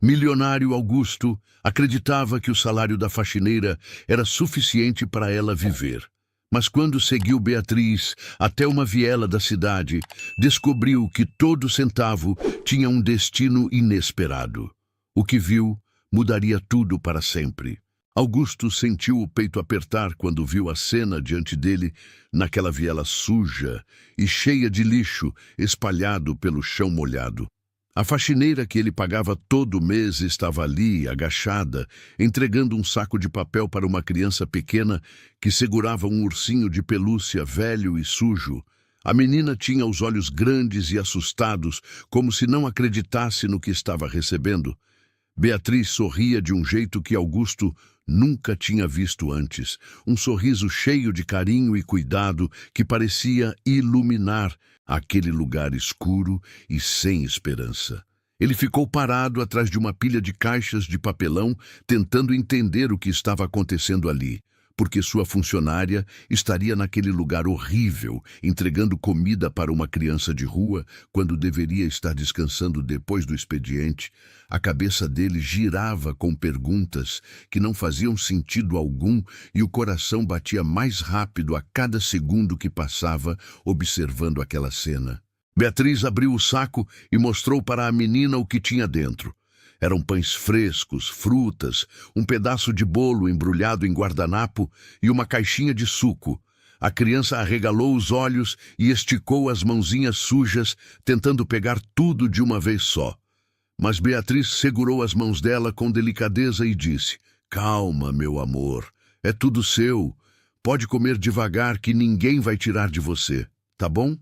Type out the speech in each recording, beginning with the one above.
Milionário Augusto acreditava que o salário da faxineira era suficiente para ela viver. Mas quando seguiu Beatriz até uma viela da cidade, descobriu que todo centavo tinha um destino inesperado. O que viu mudaria tudo para sempre. Augusto sentiu o peito apertar quando viu a cena diante dele naquela viela suja e cheia de lixo espalhado pelo chão molhado. A faxineira que ele pagava todo mês estava ali, agachada, entregando um saco de papel para uma criança pequena que segurava um ursinho de pelúcia velho e sujo. A menina tinha os olhos grandes e assustados, como se não acreditasse no que estava recebendo. Beatriz sorria de um jeito que Augusto nunca tinha visto antes, um sorriso cheio de carinho e cuidado que parecia iluminar aquele lugar escuro e sem esperança. Ele ficou parado atrás de uma pilha de caixas de papelão, tentando entender o que estava acontecendo ali, porque sua funcionária estaria naquele lugar horrível, entregando comida para uma criança de rua, quando deveria estar descansando depois do expediente. A cabeça dele girava com perguntas que não faziam sentido algum e o coração batia mais rápido a cada segundo que passava observando aquela cena. Beatriz abriu o saco e mostrou para a menina o que tinha dentro. Eram pães frescos, frutas, um pedaço de bolo embrulhado em guardanapo e uma caixinha de suco. A criança arregalou os olhos e esticou as mãozinhas sujas, tentando pegar tudo de uma vez só. Mas Beatriz segurou as mãos dela com delicadeza e disse: "Calma, meu amor, é tudo seu. Pode comer devagar que ninguém vai tirar de você, tá bom?"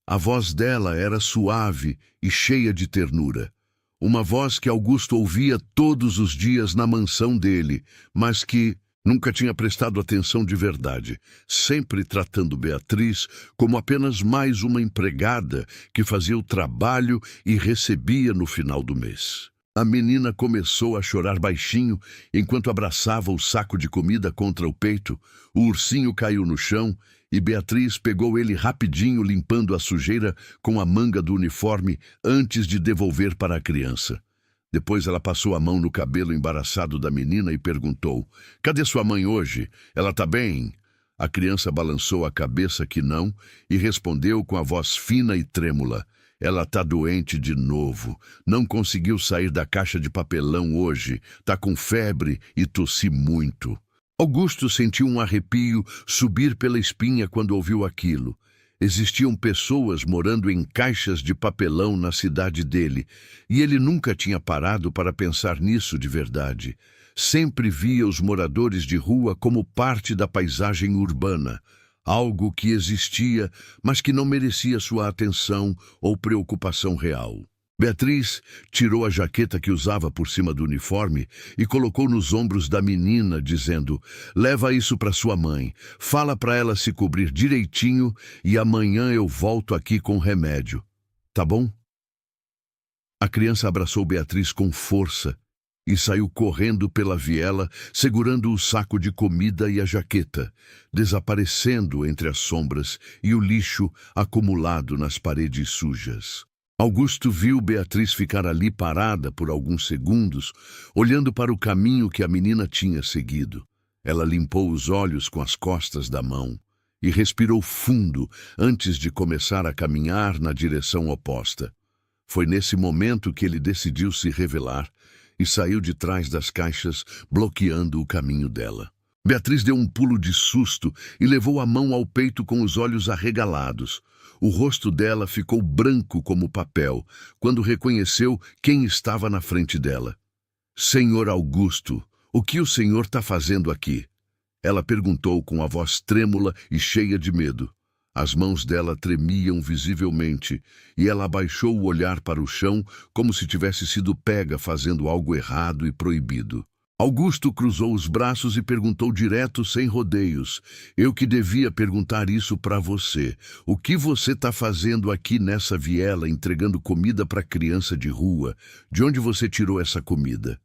A voz dela era suave e cheia de ternura. Uma voz que Augusto ouvia todos os dias na mansão dele, mas que nunca tinha prestado atenção de verdade, sempre tratando Beatriz como apenas mais uma empregada que fazia o trabalho e recebia no final do mês. A menina começou a chorar baixinho enquanto abraçava o saco de comida contra o peito. O ursinho caiu no chão e Beatriz pegou ele rapidinho, limpando a sujeira com a manga do uniforme antes de devolver para a criança. Depois ela passou a mão no cabelo embaraçado da menina e perguntou: "Cadê sua mãe hoje? Ela tá bem?" A criança balançou a cabeça que não e respondeu com a voz fina e trêmula: "Ela tá doente de novo. Não conseguiu sair da caixa de papelão hoje. Tá com febre e tossi muito." Augusto sentiu um arrepio subir pela espinha quando ouviu aquilo. Existiam pessoas morando em caixas de papelão na cidade dele, e ele nunca tinha parado para pensar nisso de verdade. Sempre via os moradores de rua como parte da paisagem urbana, algo que existia, mas que não merecia sua atenção ou preocupação real. Beatriz tirou a jaqueta que usava por cima do uniforme e colocou nos ombros da menina, dizendo: "Leva isso para sua mãe. Fala para ela se cobrir direitinho e amanhã eu volto aqui com remédio. Tá bom?" A criança abraçou Beatriz com força e saiu correndo pela viela, segurando o saco de comida e a jaqueta, desaparecendo entre as sombras e o lixo acumulado nas paredes sujas. Augusto viu Beatriz ficar ali parada por alguns segundos, olhando para o caminho que a menina tinha seguido. Ela limpou os olhos com as costas da mão e respirou fundo antes de começar a caminhar na direção oposta. Foi nesse momento que ele decidiu se revelar e saiu de trás das caixas, bloqueando o caminho dela. Beatriz deu um pulo de susto e levou a mão ao peito com os olhos arregalados. O rosto dela ficou branco como papel quando reconheceu quem estava na frente dela. "Senhor Augusto, o que o senhor está fazendo aqui?" Ela perguntou com a voz trêmula e cheia de medo. As mãos dela tremiam visivelmente e ela abaixou o olhar para o chão como se tivesse sido pega fazendo algo errado e proibido. Augusto cruzou os braços e perguntou direto, sem rodeios: "Eu que devia perguntar isso para você. O que você está fazendo aqui nessa viela, entregando comida para criança de rua? De onde você tirou essa comida?"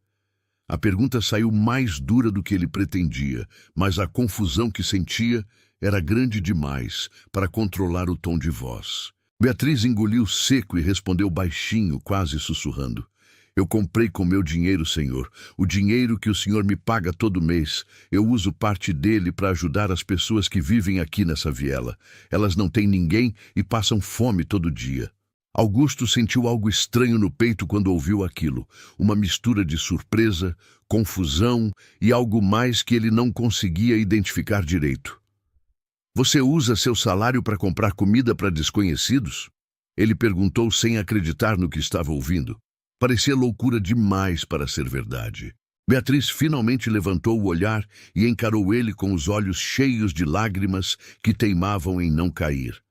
A pergunta saiu mais dura do que ele pretendia, mas a confusão que sentia era grande demais para controlar o tom de voz. Beatriz engoliu seco e respondeu baixinho, quase sussurrando: Eu comprei com meu dinheiro, Senhor. O dinheiro que o Senhor me paga todo mês. Eu uso parte dele para ajudar as pessoas que vivem aqui nessa viela. Elas não têm ninguém e passam fome todo dia. Augusto sentiu algo estranho no peito quando ouviu aquilo. Uma mistura de surpresa, confusão e algo mais que ele não conseguia identificar direito. Você usa seu salário para comprar comida para desconhecidos? Ele perguntou sem acreditar no que estava ouvindo. Parecia loucura demais para ser verdade. Beatriz finalmente levantou o olhar e encarou ele com os olhos cheios de lágrimas que teimavam em não cair.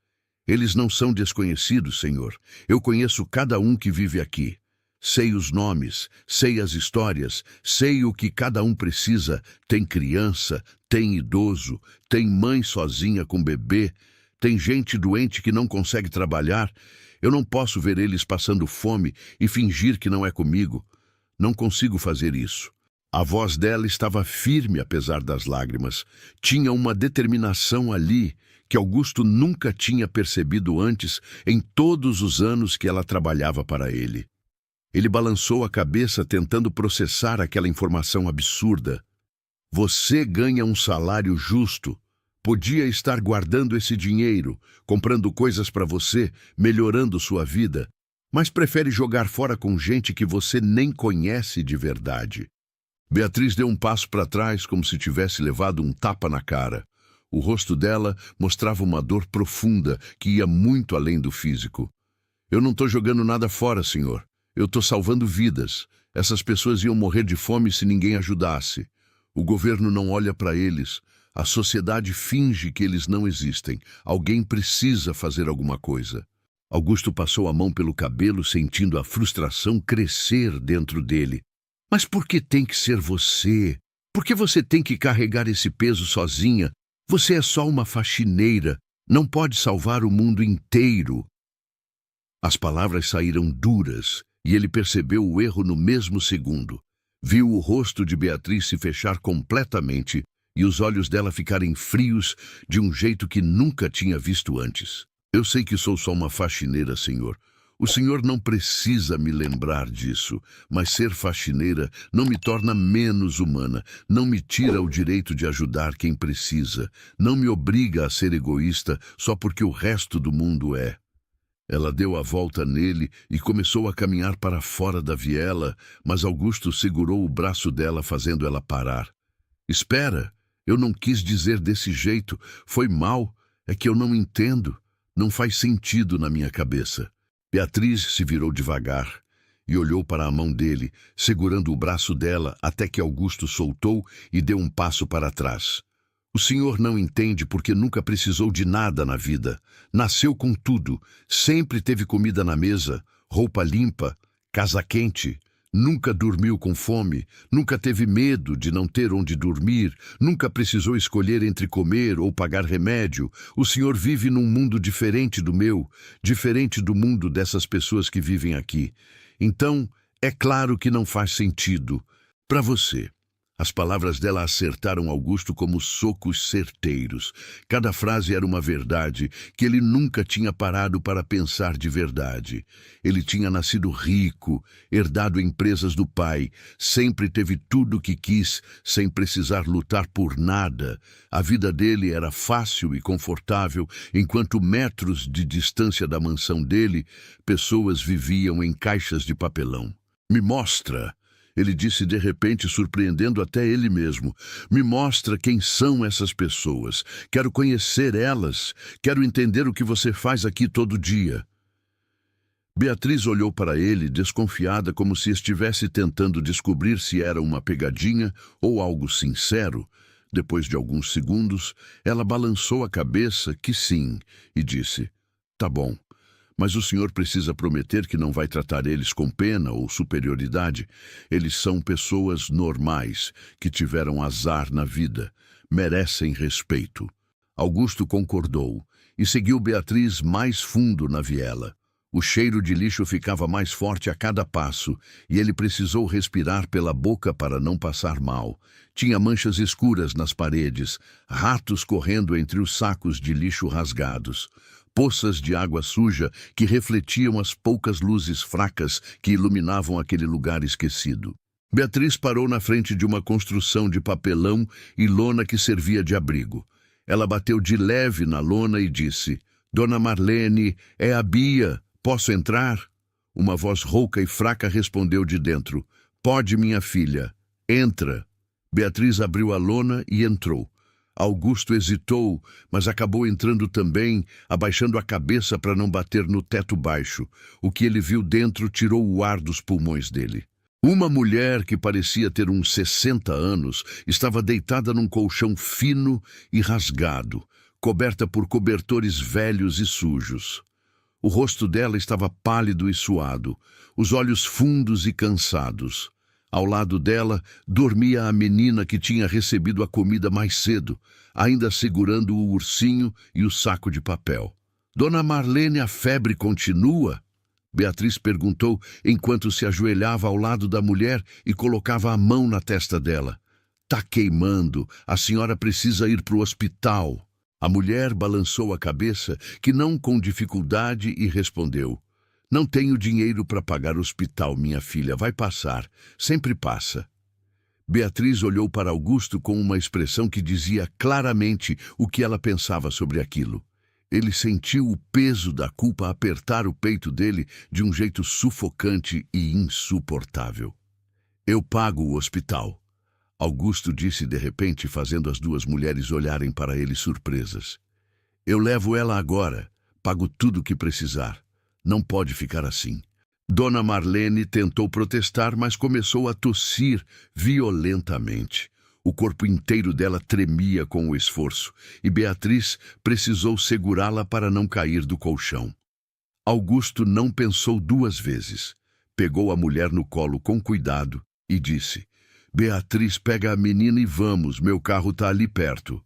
Eles não são desconhecidos, Senhor. Eu conheço cada um que vive aqui. Sei os nomes, sei as histórias, sei o que cada um precisa. Tem criança, tem idoso, tem mãe sozinha com bebê, tem gente doente que não consegue trabalhar. Eu não posso ver eles passando fome e fingir que não é comigo. Não consigo fazer isso. A voz dela estava firme apesar das lágrimas. Tinha uma determinação ali que Augusto nunca tinha percebido antes em todos os anos que ela trabalhava para ele. Ele balançou a cabeça tentando processar aquela informação absurda. Você ganha um salário justo. Podia estar guardando esse dinheiro, comprando coisas para você, melhorando sua vida, mas prefere jogar fora com gente que você nem conhece de verdade. Beatriz deu um passo para trás como se tivesse levado um tapa na cara. O rosto dela mostrava uma dor profunda que ia muito além do físico. Eu não estou jogando nada fora, senhor. Eu estou salvando vidas. Essas pessoas iam morrer de fome se ninguém ajudasse. O governo não olha para eles. A sociedade finge que eles não existem. Alguém precisa fazer alguma coisa. Augusto passou a mão pelo cabelo, sentindo a frustração crescer dentro dele. Mas por que tem que ser você? Por que você tem que carregar esse peso sozinha? Você é só uma faxineira. Não pode salvar o mundo inteiro. As palavras saíram duras e ele percebeu o erro no mesmo segundo. Viu o rosto de Beatriz se fechar completamente e os olhos dela ficarem frios de um jeito que nunca tinha visto antes. Eu sei que sou só uma faxineira, senhor. O senhor não precisa me lembrar disso, mas ser faxineira não me torna menos humana, não me tira o direito de ajudar quem precisa, não me obriga a ser egoísta só porque o resto do mundo é. Ela deu a volta nele e começou a caminhar para fora da viela, mas Augusto segurou o braço dela, fazendo ela parar. Espera! Eu não quis dizer desse jeito. Foi mal. É que eu não entendo. Não faz sentido na minha cabeça. Beatriz se virou devagar e olhou para a mão dele, segurando o braço dela até que Augusto soltou e deu um passo para trás. O senhor não entende porque nunca precisou de nada na vida. Nasceu com tudo. Sempre teve comida na mesa, roupa limpa, casa quente. Nunca dormiu com fome, nunca teve medo de não ter onde dormir, nunca precisou escolher entre comer ou pagar remédio. O senhor vive num mundo diferente do meu, diferente do mundo dessas pessoas que vivem aqui. Então, é claro que não faz sentido. Para você. As palavras dela acertaram Augusto como socos certeiros. Cada frase era uma verdade que ele nunca tinha parado para pensar de verdade. Ele tinha nascido rico, herdado empresas do pai, sempre teve tudo o que quis, sem precisar lutar por nada. A vida dele era fácil e confortável, enquanto metros de distância da mansão dele, pessoas viviam em caixas de papelão. Me mostra! Ele disse de repente, surpreendendo até ele mesmo. Me mostra quem são essas pessoas. Quero conhecer elas. Quero entender o que você faz aqui todo dia. Beatriz olhou para ele, desconfiada, como se estivesse tentando descobrir se era uma pegadinha ou algo sincero. Depois de alguns segundos, ela balançou a cabeça que sim, e disse, tá bom. Mas o senhor precisa prometer que não vai tratar eles com pena ou superioridade. Eles são pessoas normais, que tiveram azar na vida. Merecem respeito. Augusto concordou e seguiu Beatriz mais fundo na viela. O cheiro de lixo ficava mais forte a cada passo e ele precisou respirar pela boca para não passar mal. Tinha manchas escuras nas paredes, ratos correndo entre os sacos de lixo rasgados. poças de água suja que refletiam as poucas luzes fracas que iluminavam aquele lugar esquecido. Beatriz parou na frente de uma construção de papelão e lona que servia de abrigo. Ela bateu de leve na lona e disse: "Dona Marlene, é a Bia. Posso entrar?" Uma voz rouca e fraca respondeu de dentro: "Pode, minha filha. Entra." Beatriz abriu a lona e entrou. Augusto hesitou, mas acabou entrando também, abaixando a cabeça para não bater no teto baixo. O que ele viu dentro tirou o ar dos pulmões dele. Uma mulher que parecia ter uns 60 anos estava deitada num colchão fino e rasgado, coberta por cobertores velhos e sujos. O rosto dela estava pálido e suado, os olhos fundos e cansados. Ao lado dela dormia a menina que tinha recebido a comida mais cedo, ainda segurando o ursinho e o saco de papel. "Dona Marlene, a febre continua?" Beatriz perguntou enquanto se ajoelhava ao lado da mulher e colocava a mão na testa dela. "Tá queimando, a senhora precisa ir para o hospital." A mulher balançou a cabeça, que não com dificuldade, e respondeu: "Não tenho dinheiro para pagar o hospital, minha filha. Vai passar. Sempre passa." Beatriz olhou para Augusto com uma expressão que dizia claramente o que ela pensava sobre aquilo. Ele sentiu o peso da culpa apertar o peito dele de um jeito sufocante e insuportável. "Eu pago o hospital," Augusto disse de repente, fazendo as duas mulheres olharem para ele surpresas. "Eu levo ela agora. Pago tudo o que precisar. Não pode ficar assim." Dona Marlene tentou protestar, mas começou a tossir violentamente. O corpo inteiro dela tremia com o esforço, e Beatriz precisou segurá-la para não cair do colchão. Augusto não pensou duas vezes. Pegou a mulher no colo com cuidado e disse: "Beatriz, pega a menina e vamos, meu carro está ali perto."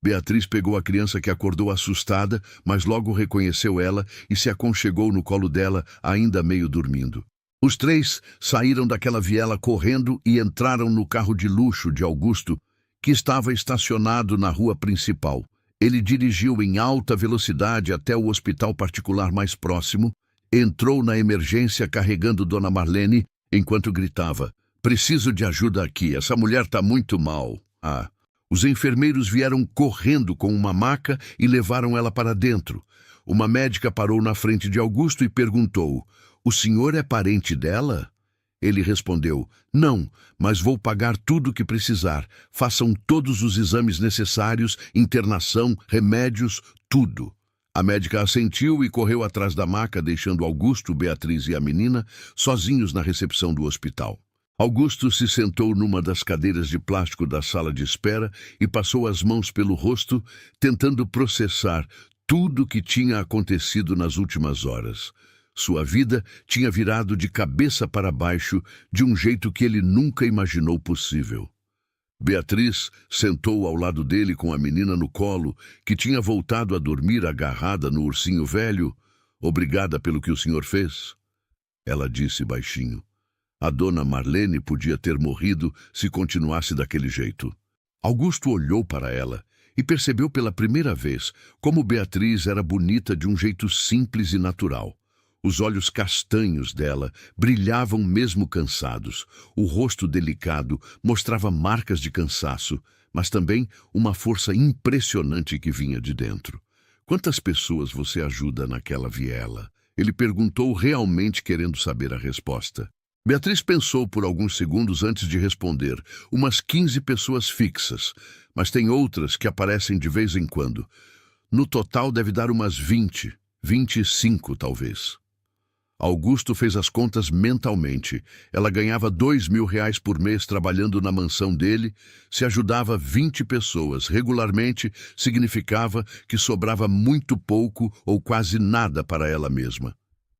Beatriz pegou a criança, que acordou assustada, mas logo reconheceu ela e se aconchegou no colo dela, ainda meio dormindo. Os três saíram daquela viela correndo e entraram no carro de luxo de Augusto, que estava estacionado na rua principal. Ele dirigiu em alta velocidade até o hospital particular mais próximo, entrou na emergência carregando Dona Marlene, enquanto gritava: "Preciso de ajuda aqui, essa mulher está muito mal." Os enfermeiros vieram correndo com uma maca e levaram ela para dentro. Uma médica parou na frente de Augusto e perguntou: "O senhor é parente dela?" Ele respondeu: "Não, mas vou pagar tudo o que precisar. Façam todos os exames necessários, internação, remédios, tudo." A médica assentiu e correu atrás da maca, deixando Augusto, Beatriz e a menina sozinhos na recepção do hospital. Augusto se sentou numa das cadeiras de plástico da sala de espera e passou as mãos pelo rosto, tentando processar tudo o que tinha acontecido nas últimas horas. Sua vida tinha virado de cabeça para baixo de um jeito que ele nunca imaginou possível. Beatriz sentou ao lado dele com a menina no colo, que tinha voltado a dormir agarrada no ursinho velho. "Obrigada pelo que o senhor fez," ela disse baixinho. A Dona Marlene podia ter morrido se continuasse daquele jeito. Augusto olhou para ela e percebeu pela primeira vez como Beatriz era bonita de um jeito simples e natural. Os olhos castanhos dela brilhavam mesmo cansados. O rosto delicado mostrava marcas de cansaço, mas também uma força impressionante que vinha de dentro. "Quantas pessoas você ajuda naquela viela?" Ele perguntou, realmente querendo saber a resposta. Beatriz pensou por alguns segundos antes de responder. "Umas 15 pessoas fixas, mas tem outras que aparecem de vez em quando. No total deve dar umas 20, 25 talvez." Augusto fez as contas mentalmente. Ela ganhava R$ 2.000 por mês trabalhando na mansão dele. Se ajudava 20 pessoas regularmente, significava que sobrava muito pouco ou quase nada para ela mesma.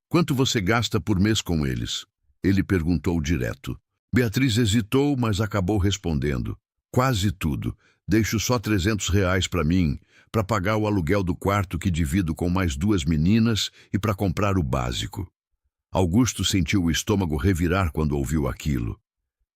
"Quanto você gasta por mês com eles?" Ele perguntou direto. Beatriz hesitou, mas acabou respondendo: "Quase tudo. Deixo só R$ 300 para mim, para pagar o aluguel do quarto que divido com mais 2 meninas e para comprar o básico." Augusto sentiu o estômago revirar quando ouviu aquilo. R$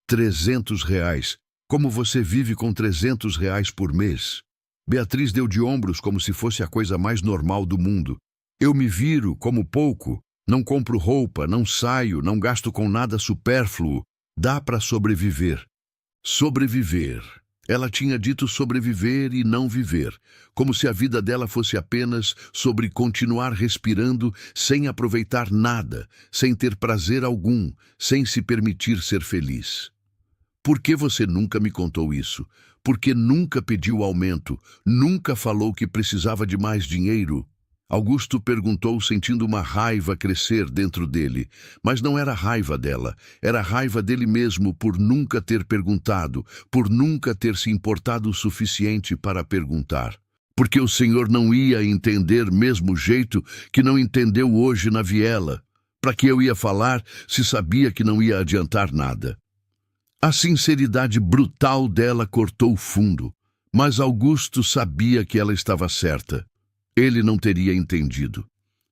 300? Como você vive com R$ 300 por mês? Beatriz deu de ombros como se fosse a coisa mais normal do mundo. Eu me viro como pouco, não compro roupa, não saio, não gasto com nada supérfluo. Dá para sobreviver. Sobreviver. Ela tinha dito sobreviver e não viver, como se a vida dela fosse apenas sobre continuar respirando sem aproveitar nada, sem ter prazer algum, sem se permitir ser feliz. Por que você nunca me contou isso? Por que nunca pediu aumento? Nunca falou que precisava de mais dinheiro? Augusto perguntou, sentindo uma raiva crescer dentro dele. Mas não era raiva dela, era raiva dele mesmo por nunca ter perguntado, por nunca ter se importado o suficiente para perguntar. Porque o Senhor não ia entender mesmo jeito que não entendeu hoje na viela. Para que eu ia falar se sabia que não ia adiantar nada? A sinceridade brutal dela cortou fundo, mas Augusto sabia que ela estava certa. Ele não teria entendido.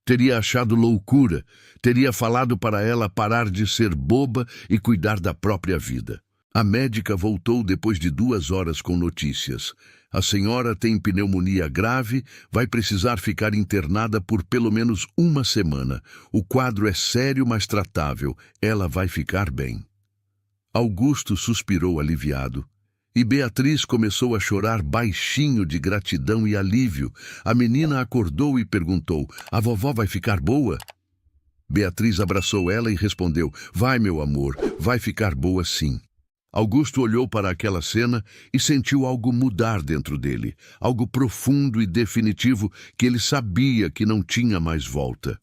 Teria achado loucura, teria falado para ela parar de ser boba e cuidar da própria vida. A médica voltou depois de 2 horas com notícias. A senhora tem pneumonia grave, vai precisar ficar internada por pelo menos 1 semana. O quadro é sério, mas tratável. Ela vai ficar bem. Augusto suspirou aliviado. E Beatriz começou a chorar baixinho de gratidão e alívio. A menina acordou e perguntou: "A vovó vai ficar boa?" Beatriz abraçou ela e respondeu: "Vai, meu amor, vai ficar boa sim." Augusto olhou para aquela cena e sentiu algo mudar dentro dele, algo profundo e definitivo que ele sabia que não tinha mais volta.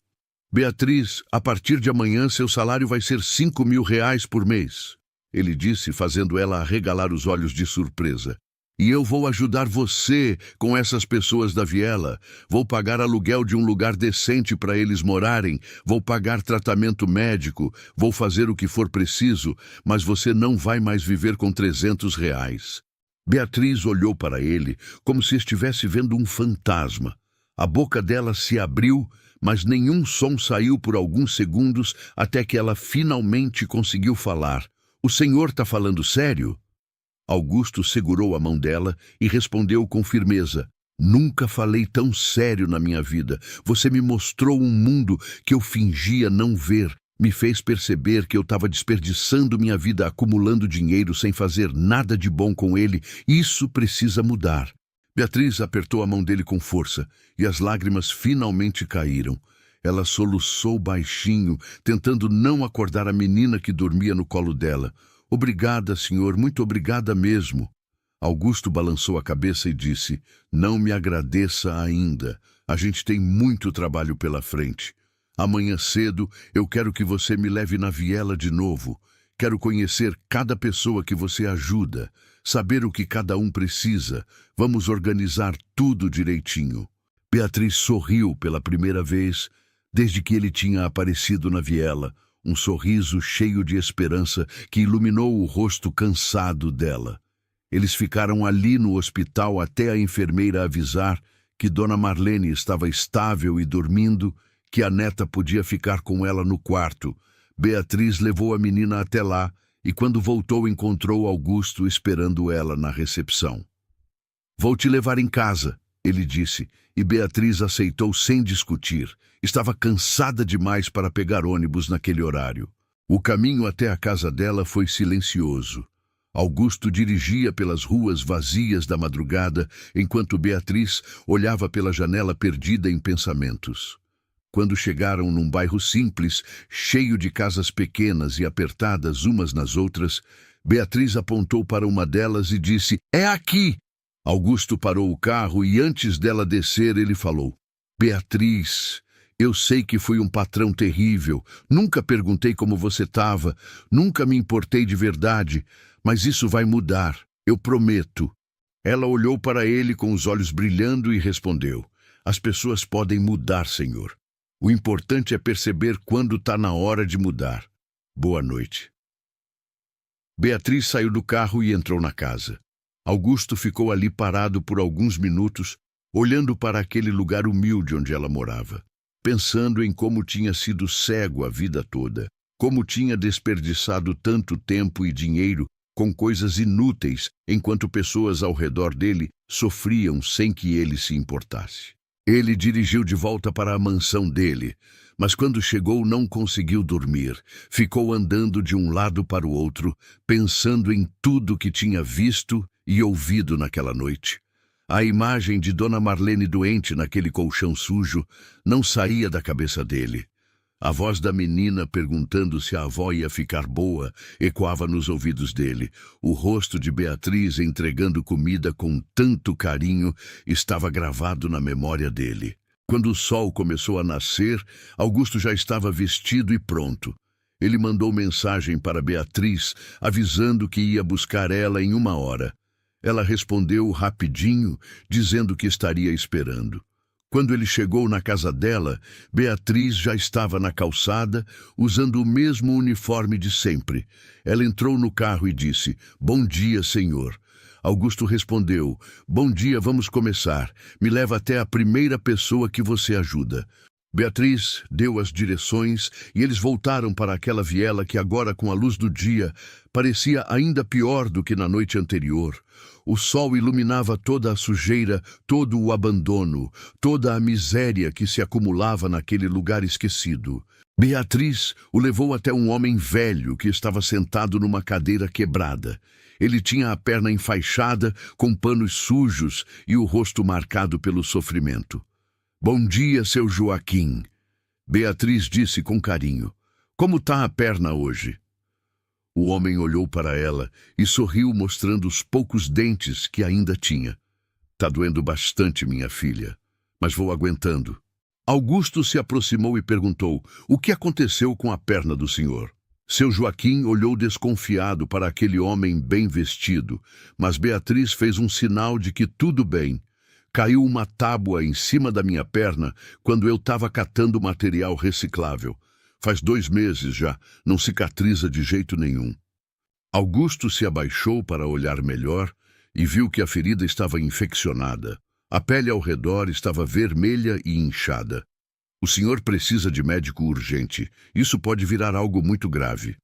"Beatriz, a partir de amanhã seu salário vai ser R$ 5.000 por mês." Ele disse, fazendo ela arregalar os olhos de surpresa. "E eu vou ajudar você com essas pessoas da viela. Vou pagar aluguel de um lugar decente para eles morarem, vou pagar tratamento médico, vou fazer o que for preciso, mas você não vai mais viver com R$ 300. Beatriz olhou para ele como se estivesse vendo um fantasma. A boca dela se abriu, mas nenhum som saiu por alguns segundos até que ela finalmente conseguiu falar. "O senhor está falando sério?" Augusto segurou a mão dela e respondeu com firmeza: "Nunca falei tão sério na minha vida. Você me mostrou um mundo que eu fingia não ver. Me fez perceber que eu estava desperdiçando minha vida acumulando dinheiro sem fazer nada de bom com ele. Isso precisa mudar." Beatriz apertou a mão dele com força e as lágrimas finalmente caíram. Ela soluçou baixinho, tentando não acordar a menina que dormia no colo dela. "Obrigada, senhor, muito obrigada mesmo." Augusto balançou a cabeça e disse: "Não me agradeça ainda. A gente tem muito trabalho pela frente. Amanhã cedo eu quero que você me leve na viela de novo. Quero conhecer cada pessoa que você ajuda, saber o que cada um precisa. Vamos organizar tudo direitinho." Beatriz sorriu pela primeira vez desde que ele tinha aparecido na viela, um sorriso cheio de esperança que iluminou o rosto cansado dela. Eles ficaram ali no hospital até a enfermeira avisar que Dona Marlene estava estável e dormindo, que a neta podia ficar com ela no quarto. Beatriz levou a menina até lá e, quando voltou, encontrou Augusto esperando ela na recepção. "Vou te levar em casa", ele disse, e Beatriz aceitou sem discutir. Estava cansada demais para pegar ônibus naquele horário. O caminho até a casa dela foi silencioso. Augusto dirigia pelas ruas vazias da madrugada, enquanto Beatriz olhava pela janela perdida em pensamentos. Quando chegaram num bairro simples, cheio de casas pequenas e apertadas umas nas outras, Beatriz apontou para uma delas e disse: "É aqui!" Augusto parou o carro e antes dela descer ele falou: "Beatriz, eu sei que fui um patrão terrível, nunca perguntei como você estava, nunca me importei de verdade, mas isso vai mudar, eu prometo." Ela olhou para ele com os olhos brilhando e respondeu: "As pessoas podem mudar, senhor. O importante é perceber quando está na hora de mudar. Boa noite." Beatriz saiu do carro e entrou na casa. Augusto ficou ali parado por alguns minutos, olhando para aquele lugar humilde onde ela morava, pensando em como tinha sido cego a vida toda, como tinha desperdiçado tanto tempo e dinheiro com coisas inúteis, enquanto pessoas ao redor dele sofriam sem que ele se importasse. Ele dirigiu de volta para a mansão dele, mas quando chegou não conseguiu dormir. Ficou andando de um lado para o outro, pensando em tudo que tinha visto e ouvido naquela noite. A imagem de Dona Marlene doente naquele colchão sujo não saía da cabeça dele. A voz da menina perguntando se a avó ia ficar boa ecoava nos ouvidos dele. O rosto de Beatriz entregando comida com tanto carinho estava gravado na memória dele. Quando o sol começou a nascer, Augusto já estava vestido e pronto. Ele mandou mensagem para Beatriz, avisando que ia buscar ela em 1 hora. Ela respondeu rapidinho, dizendo que estaria esperando. Quando ele chegou na casa dela, Beatriz já estava na calçada, usando o mesmo uniforme de sempre. Ela entrou no carro e disse: "Bom dia, senhor." Augusto respondeu: "Bom dia, vamos começar. Me leva até a primeira pessoa que você ajuda." Beatriz deu as direções e eles voltaram para aquela viela que agora, com a luz do dia, parecia ainda pior do que na noite anterior. O sol iluminava toda a sujeira, todo o abandono, toda a miséria que se acumulava naquele lugar esquecido. Beatriz o levou até um homem velho que estava sentado numa cadeira quebrada. Ele tinha a perna enfaixada, com panos sujos e o rosto marcado pelo sofrimento. "Bom dia, seu Joaquim." Beatriz disse com carinho. "Como está a perna hoje?" O homem olhou para ela e sorriu, mostrando os poucos dentes que ainda tinha. "Tá doendo bastante, minha filha, mas vou aguentando." Augusto se aproximou e perguntou: "O que aconteceu com a perna do senhor?" Seu Joaquim olhou desconfiado para aquele homem bem vestido, mas Beatriz fez um sinal de que tudo bem. "Caiu uma tábua em cima da minha perna quando eu estava catando material reciclável. Faz 2 meses já, não cicatriza de jeito nenhum." Augusto se abaixou para olhar melhor e viu que a ferida estava infeccionada. A pele ao redor estava vermelha e inchada. "O senhor precisa de médico urgente. Isso pode virar algo muito grave."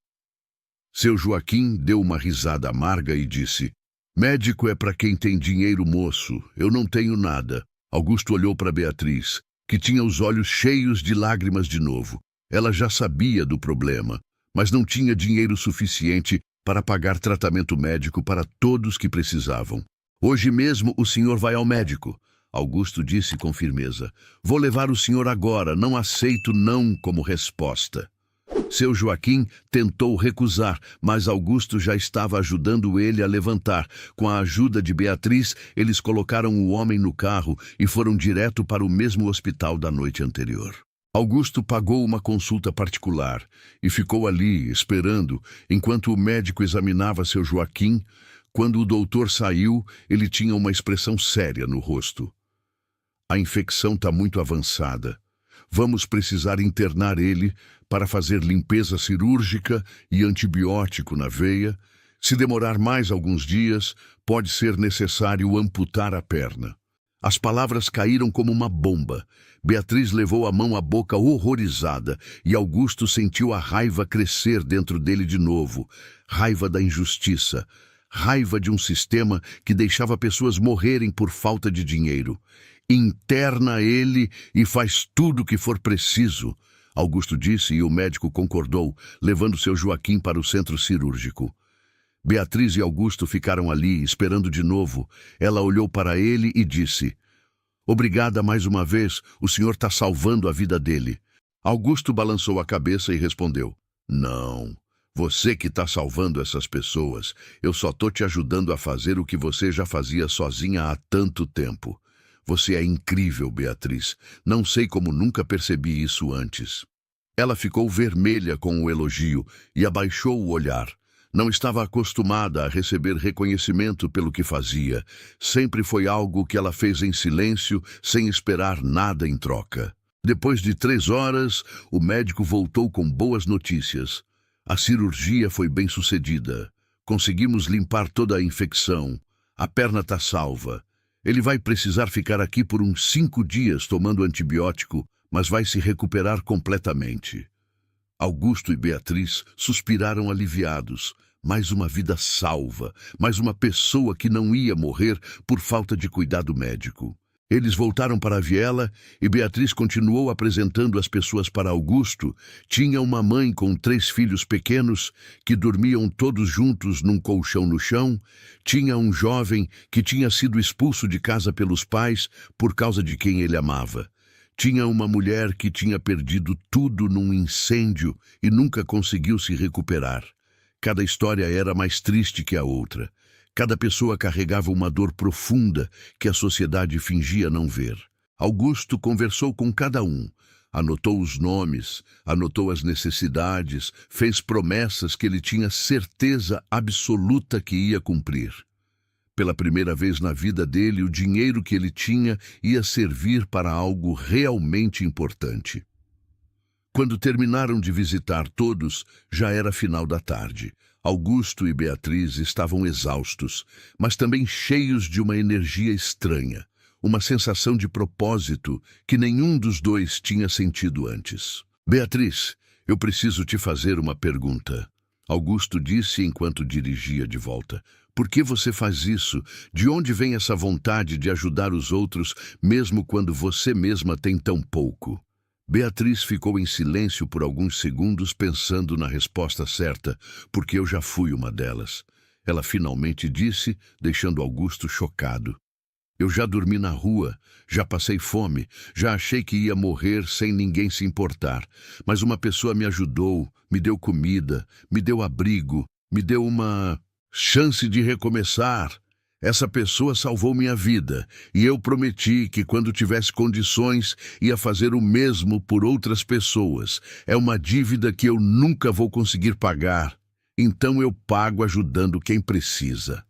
Seu Joaquim deu uma risada amarga e disse: "Médico é para quem tem dinheiro, moço. Eu não tenho nada." Augusto olhou para Beatriz, que tinha os olhos cheios de lágrimas de novo. Ela já sabia do problema, mas não tinha dinheiro suficiente para pagar tratamento médico para todos que precisavam. "Hoje mesmo o senhor vai ao médico." Augusto disse com firmeza: "Vou levar o senhor agora, não aceito não como resposta." Seu Joaquim tentou recusar, mas Augusto já estava ajudando ele a levantar. Com a ajuda de Beatriz, eles colocaram o homem no carro e foram direto para o mesmo hospital da noite anterior. Augusto pagou uma consulta particular e ficou ali, esperando, enquanto o médico examinava seu Joaquim. Quando o doutor saiu, ele tinha uma expressão séria no rosto. "A infecção está muito avançada. Vamos precisar internar ele para fazer limpeza cirúrgica e antibiótico na veia. Se demorar mais alguns dias, pode ser necessário amputar a perna." As palavras caíram como uma bomba. Beatriz levou a mão à boca horrorizada e Augusto sentiu a raiva crescer dentro dele de novo. Raiva da injustiça. Raiva de um sistema que deixava pessoas morrerem por falta de dinheiro. "Interna ele e faz tudo o que for preciso", Augusto disse, e o médico concordou, levando seu Joaquim para o centro cirúrgico. Beatriz e Augusto ficaram ali, esperando de novo. Ela olhou para ele e disse: "Obrigada mais uma vez, o senhor está salvando a vida dele." Augusto balançou a cabeça e respondeu: "Não, você que está salvando essas pessoas. Eu só estou te ajudando a fazer o que você já fazia sozinha há tanto tempo. Você é incrível, Beatriz. Não sei como nunca percebi isso antes." Ela ficou vermelha com o elogio e abaixou o olhar. Não estava acostumada a receber reconhecimento pelo que fazia. Sempre foi algo que ela fez em silêncio, sem esperar nada em troca. Depois de 3 horas, o médico voltou com boas notícias. A cirurgia foi bem sucedida. Conseguimos limpar toda a infecção. A perna está salva. Ele vai precisar ficar aqui por uns 5 dias tomando antibiótico, mas vai se recuperar completamente. Augusto e Beatriz suspiraram aliviados. Mais uma vida salva, mais uma pessoa que não ia morrer por falta de cuidado médico. Eles voltaram para a viela e Beatriz continuou apresentando as pessoas para Augusto. Tinha uma mãe com 3 filhos pequenos que dormiam todos juntos num colchão no chão. Tinha um jovem que tinha sido expulso de casa pelos pais por causa de quem ele amava. Tinha uma mulher que tinha perdido tudo num incêndio e nunca conseguiu se recuperar. Cada história era mais triste que a outra. Cada pessoa carregava uma dor profunda que a sociedade fingia não ver. Augusto conversou com cada um, anotou os nomes, anotou as necessidades, fez promessas que ele tinha certeza absoluta que ia cumprir. Pela primeira vez na vida dele, o dinheiro que ele tinha ia servir para algo realmente importante. Quando terminaram de visitar todos, já era final da tarde. Augusto e Beatriz estavam exaustos, mas também cheios de uma energia estranha, uma sensação de propósito que nenhum dos dois tinha sentido antes. Beatriz, eu preciso te fazer uma pergunta. Augusto disse enquanto dirigia de volta. Por que você faz isso? De onde vem essa vontade de ajudar os outros, mesmo quando você mesma tem tão pouco? Beatriz ficou em silêncio por alguns segundos pensando na resposta certa, porque eu já fui uma delas. Ela finalmente disse, deixando Augusto chocado. Eu já dormi na rua, já passei fome, já achei que ia morrer sem ninguém se importar. Mas uma pessoa me ajudou, me deu comida, me deu abrigo, me deu uma chance de recomeçar. Essa pessoa salvou minha vida, e eu prometi que quando tivesse condições ia fazer o mesmo por outras pessoas. É uma dívida que eu nunca vou conseguir pagar, então eu pago ajudando quem precisa.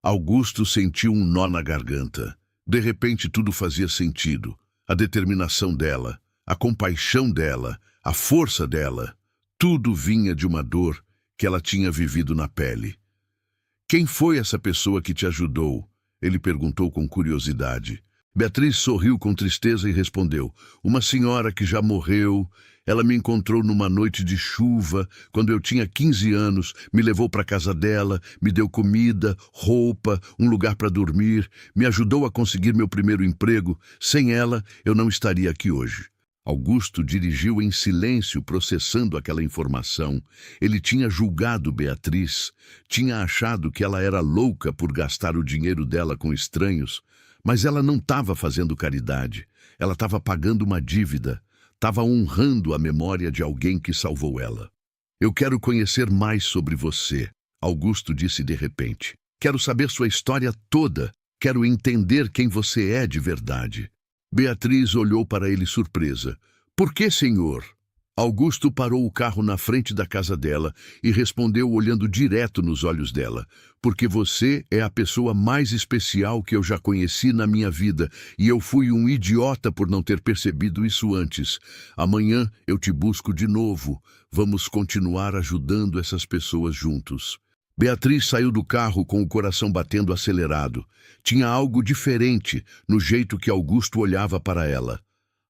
Augusto sentiu um nó na garganta. De repente tudo fazia sentido. A determinação dela, a compaixão dela, a força dela, tudo vinha de uma dor que ela tinha vivido na pele. Quem foi essa pessoa que te ajudou? Ele perguntou com curiosidade. Beatriz sorriu com tristeza e respondeu. Uma senhora que já morreu. Ela me encontrou numa noite de chuva, quando eu tinha 15 anos, me levou para a casa dela, me deu comida, roupa, um lugar para dormir, me ajudou a conseguir meu primeiro emprego. Sem ela, eu não estaria aqui hoje. Augusto dirigiu em silêncio, processando aquela informação. Ele tinha julgado Beatriz, tinha achado que ela era louca por gastar o dinheiro dela com estranhos, mas ela não estava fazendo caridade, ela estava pagando uma dívida, estava honrando a memória de alguém que salvou ela. Eu quero conhecer mais sobre você, Augusto disse de repente. Quero saber sua história toda, quero entender quem você é de verdade. Beatriz olhou para ele surpresa. Por que, senhor? Augusto parou o carro na frente da casa dela e respondeu olhando direto nos olhos dela. Porque você é a pessoa mais especial que eu já conheci na minha vida e eu fui um idiota por não ter percebido isso antes. Amanhã eu te busco de novo. Vamos continuar ajudando essas pessoas juntos. Beatriz saiu do carro com o coração batendo acelerado. Tinha algo diferente no jeito que Augusto olhava para ela.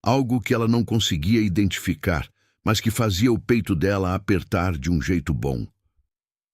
Algo que ela não conseguia identificar, mas que fazia o peito dela apertar de um jeito bom.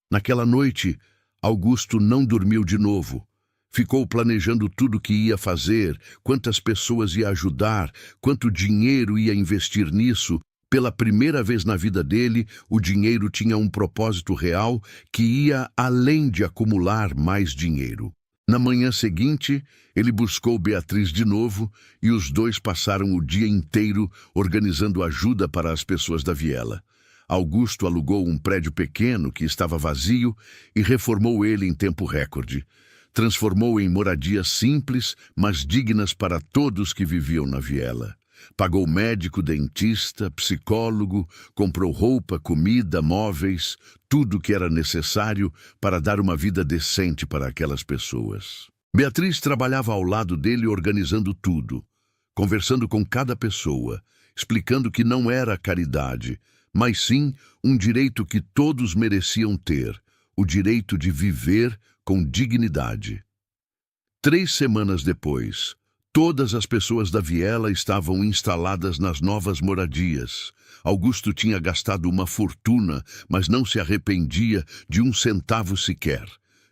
Naquela noite, Augusto não dormiu de novo. Ficou planejando tudo o que ia fazer, quantas pessoas ia ajudar, quanto dinheiro ia investir nisso. Pela primeira vez na vida dele, o dinheiro tinha um propósito real que ia além de acumular mais dinheiro. Na manhã seguinte, ele buscou Beatriz de novo e os dois passaram o dia inteiro organizando ajuda para as pessoas da viela. Augusto alugou um prédio pequeno que estava vazio e reformou ele em tempo recorde. Transformou em moradias simples, mas dignas para todos que viviam na viela. Pagou médico, dentista, psicólogo, comprou roupa, comida, móveis, tudo que era necessário para dar uma vida decente para aquelas pessoas. Beatriz trabalhava ao lado dele organizando tudo, conversando com cada pessoa, explicando que não era caridade, mas sim um direito que todos mereciam ter, o direito de viver com dignidade. 3 semanas depois, todas as pessoas da viela estavam instaladas nas novas moradias. Augusto tinha gastado uma fortuna, mas não se arrependia de um centavo sequer.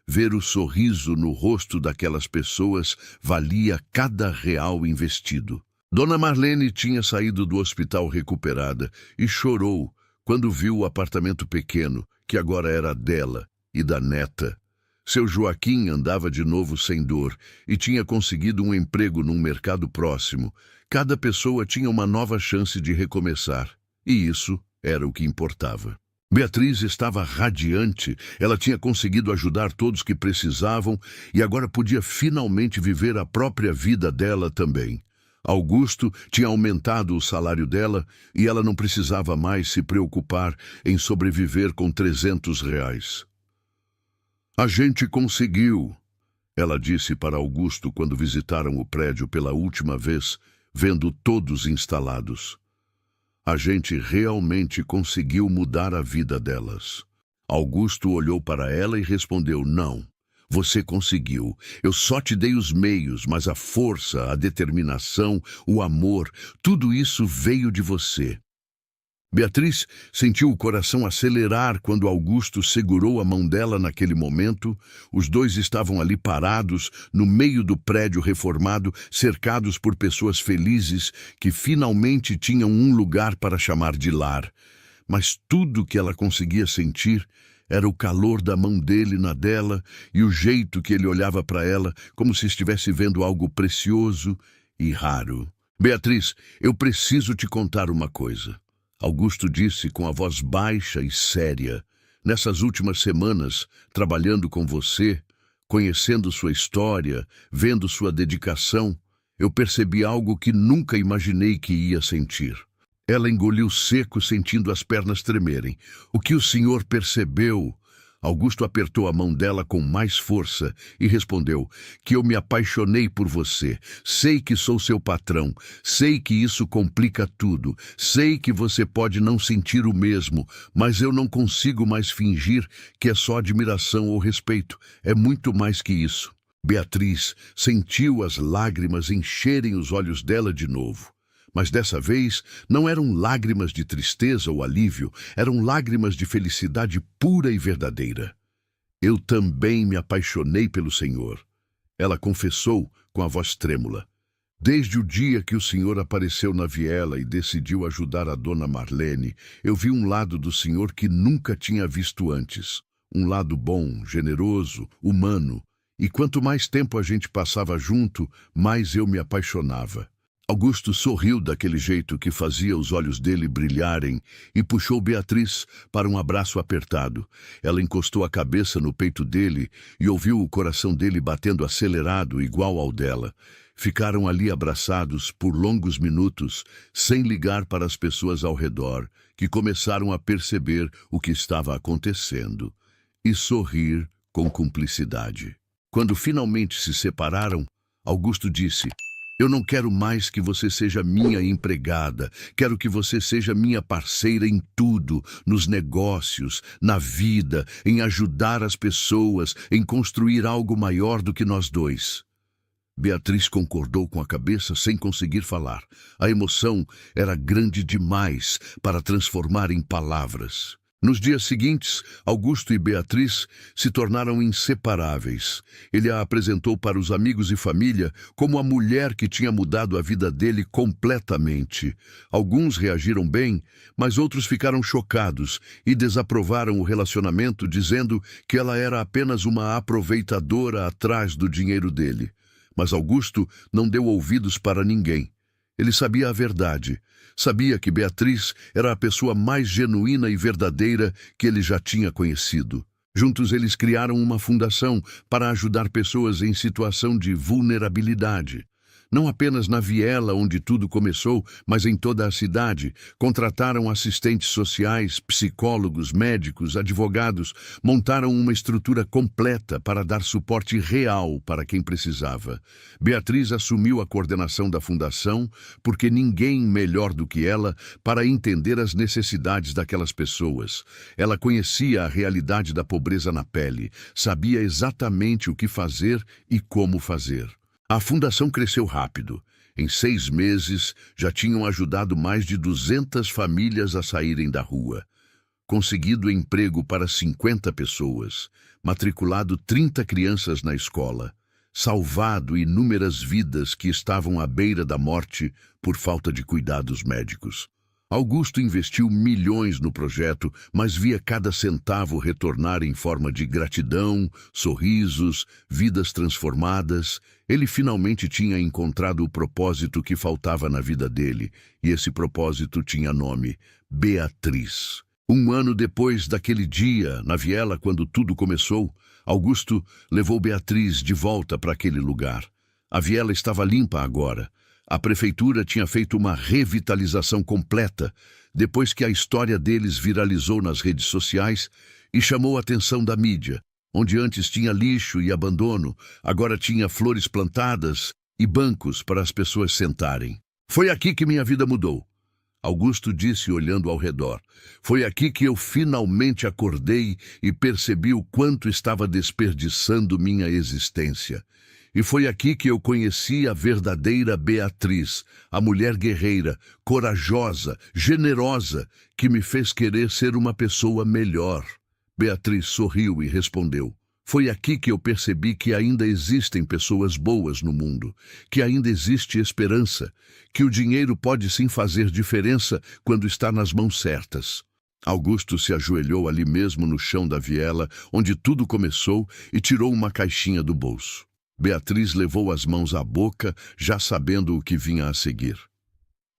Ver o sorriso no rosto daquelas pessoas valia cada real investido. Dona Marlene tinha saído do hospital recuperada e chorou quando viu o apartamento pequeno, que agora era dela e da neta. Seu Joaquim andava de novo sem dor e tinha conseguido um emprego num mercado próximo. Cada pessoa tinha uma nova chance de recomeçar, e isso era o que importava. Beatriz estava radiante, ela tinha conseguido ajudar todos que precisavam e agora podia finalmente viver a própria vida dela também. Augusto tinha aumentado o salário dela e ela não precisava mais se preocupar em sobreviver com R$ 300. A gente conseguiu, ela disse para Augusto quando visitaram o prédio pela última vez, vendo todos instalados. A gente realmente conseguiu mudar a vida delas. Augusto olhou para ela e respondeu: não. Você conseguiu. Eu só te dei os meios, mas a força, a determinação, o amor, tudo isso veio de você. Beatriz sentiu o coração acelerar quando Augusto segurou a mão dela naquele momento. Os dois estavam ali parados, no meio do prédio reformado, cercados por pessoas felizes que finalmente tinham um lugar para chamar de lar. Mas tudo que ela conseguia sentir era o calor da mão dele na dela e o jeito que ele olhava para ela, como se estivesse vendo algo precioso e raro. Beatriz, eu preciso te contar uma coisa. Augusto disse com a voz baixa e séria. Nessas últimas semanas, trabalhando com você, conhecendo sua história, vendo sua dedicação, eu percebi algo que nunca imaginei que ia sentir. Ela engoliu seco, sentindo as pernas tremerem. O que o senhor percebeu? Augusto apertou a mão dela com mais força e respondeu: que eu me apaixonei por você. Sei que sou seu patrão. Sei que isso complica tudo. Sei que você pode não sentir o mesmo, mas eu não consigo mais fingir que é só admiração ou respeito. É muito mais que isso. Beatriz sentiu as lágrimas encherem os olhos dela de novo. Mas dessa vez não eram lágrimas de tristeza ou alívio, eram lágrimas de felicidade pura e verdadeira. Eu também me apaixonei pelo Senhor. Ela confessou com a voz trêmula. Desde o dia que o Senhor apareceu na viela e decidiu ajudar a Dona Marlene, eu vi um lado do Senhor que nunca tinha visto antes. Um lado bom, generoso, humano. E quanto mais tempo a gente passava junto, mais eu me apaixonava. Augusto sorriu daquele jeito que fazia os olhos dele brilharem e puxou Beatriz para um abraço apertado. Ela encostou a cabeça no peito dele e ouviu o coração dele batendo acelerado igual ao dela. Ficaram ali abraçados por longos minutos, sem ligar para as pessoas ao redor, que começaram a perceber o que estava acontecendo e sorrir com cumplicidade. Quando finalmente se separaram, Augusto disse: eu não quero mais que você seja minha empregada. Quero que você seja minha parceira em tudo, nos negócios, na vida, em ajudar as pessoas, em construir algo maior do que nós dois. Beatriz concordou com a cabeça sem conseguir falar. A emoção era grande demais para transformar em palavras. Nos dias seguintes, Augusto e Beatriz se tornaram inseparáveis. Ele a apresentou para os amigos e família como a mulher que tinha mudado a vida dele completamente. Alguns reagiram bem, mas outros ficaram chocados e desaprovaram o relacionamento, dizendo que ela era apenas uma aproveitadora atrás do dinheiro dele. Mas Augusto não deu ouvidos para ninguém. Ele sabia a verdade. Sabia que Beatriz era a pessoa mais genuína e verdadeira que ele já tinha conhecido. Juntos eles criaram uma fundação para ajudar pessoas em situação de vulnerabilidade. Não apenas na viela onde tudo começou, mas em toda a cidade. Contrataram assistentes sociais, psicólogos, médicos, advogados. Montaram uma estrutura completa para dar suporte real para quem precisava. Beatriz assumiu a coordenação da fundação porque ninguém melhor do que ela para entender as necessidades daquelas pessoas. Ela conhecia a realidade da pobreza na pele, sabia exatamente o que fazer e como fazer. A fundação cresceu rápido. Em 6 meses, já tinham ajudado mais de 200 famílias a saírem da rua. conseguido emprego para 50 pessoas, matriculado 30 crianças na escola, salvado inúmeras vidas que estavam à beira da morte por falta de cuidados médicos. Augusto investiu milhões no projeto, mas via cada centavo retornar em forma de gratidão, sorrisos, vidas transformadas. Ele finalmente tinha encontrado o propósito que faltava na vida dele, e esse propósito tinha nome: Beatriz. Um ano depois daquele dia, na viela, quando tudo começou, Augusto levou Beatriz de volta para aquele lugar. A viela estava limpa agora. A prefeitura tinha feito uma revitalização completa depois que a história deles viralizou nas redes sociais e chamou a atenção da mídia. Onde antes tinha lixo e abandono, agora tinha flores plantadas e bancos para as pessoas sentarem. Foi aqui que minha vida mudou, Augusto disse olhando ao redor. Foi aqui que eu finalmente acordei e percebi o quanto estava desperdiçando minha existência. E foi aqui que eu conheci a verdadeira Beatriz, a mulher guerreira, corajosa, generosa, que me fez querer ser uma pessoa melhor. Beatriz sorriu e respondeu: foi aqui que eu percebi que ainda existem pessoas boas no mundo, que ainda existe esperança, que o dinheiro pode sim fazer diferença quando está nas mãos certas. Augusto se ajoelhou ali mesmo no chão da viela, onde tudo começou, e tirou uma caixinha do bolso. Beatriz levou as mãos à boca, já sabendo o que vinha a seguir.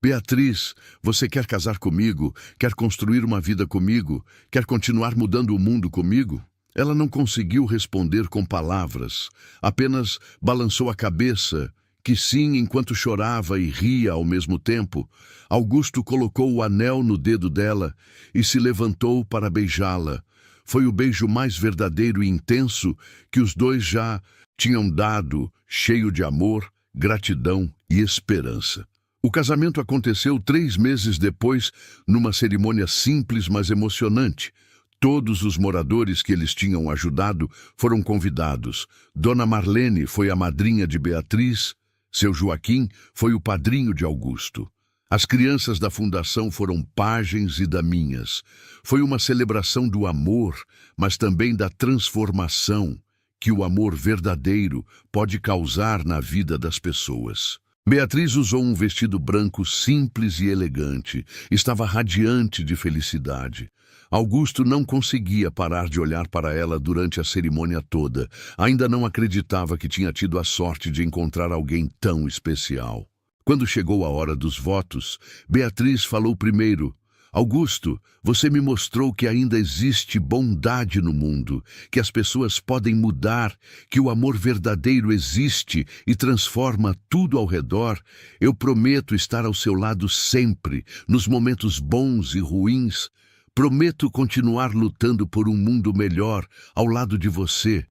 Beatriz, você quer casar comigo? Quer construir uma vida comigo? Quer continuar mudando o mundo comigo? Ela não conseguiu responder com palavras, apenas balançou a cabeça, que sim, enquanto chorava e ria ao mesmo tempo. Augusto colocou o anel no dedo dela e se levantou para beijá-la. Foi o beijo mais verdadeiro e intenso que os dois já tinham dado, cheio de amor, gratidão e esperança. O casamento aconteceu 3 meses depois, numa cerimônia simples, mas emocionante. Todos os moradores que eles tinham ajudado foram convidados. Dona Marlene foi a madrinha de Beatriz, seu Joaquim foi o padrinho de Augusto. As crianças da fundação foram pajens e daminhas. Foi uma celebração do amor, mas também da transformação que o amor verdadeiro pode causar na vida das pessoas. Beatriz usou um vestido branco simples e elegante. Estava radiante de felicidade. Augusto não conseguia parar de olhar para ela durante a cerimônia toda. Ainda não acreditava que tinha tido a sorte de encontrar alguém tão especial. Quando chegou a hora dos votos, Beatriz falou primeiro: Augusto, você me mostrou que ainda existe bondade no mundo, que as pessoas podem mudar, que o amor verdadeiro existe e transforma tudo ao redor. Eu prometo estar ao seu lado sempre, nos momentos bons e ruins. Prometo continuar lutando por um mundo melhor ao lado de você.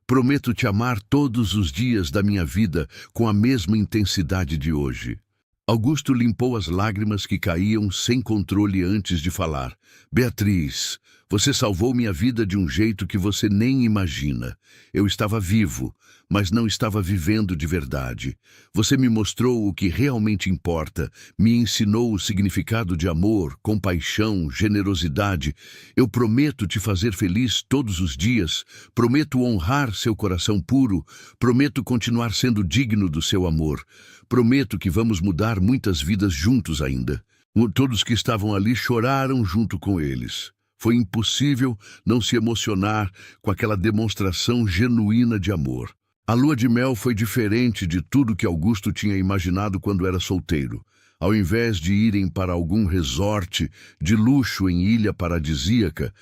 Prometo te amar todos os dias da minha vida com a mesma intensidade de hoje. Augusto limpou as lágrimas que caíam sem controle antes de falar. Beatriz, você salvou minha vida de um jeito que você nem imagina. Eu estava vivo, mas não estava vivendo de verdade. Você me mostrou o que realmente importa, me ensinou o significado de amor, compaixão, generosidade. Eu prometo te fazer feliz todos os dias, prometo honrar seu coração puro, prometo continuar sendo digno do seu amor. Prometo que vamos mudar muitas vidas juntos ainda. Todos que estavam ali choraram junto com eles. Foi impossível não se emocionar com aquela demonstração genuína de amor. A lua de mel foi diferente de tudo que Augusto tinha imaginado quando era solteiro. Ao invés de irem para algum resort de luxo em ilha paradisíaca,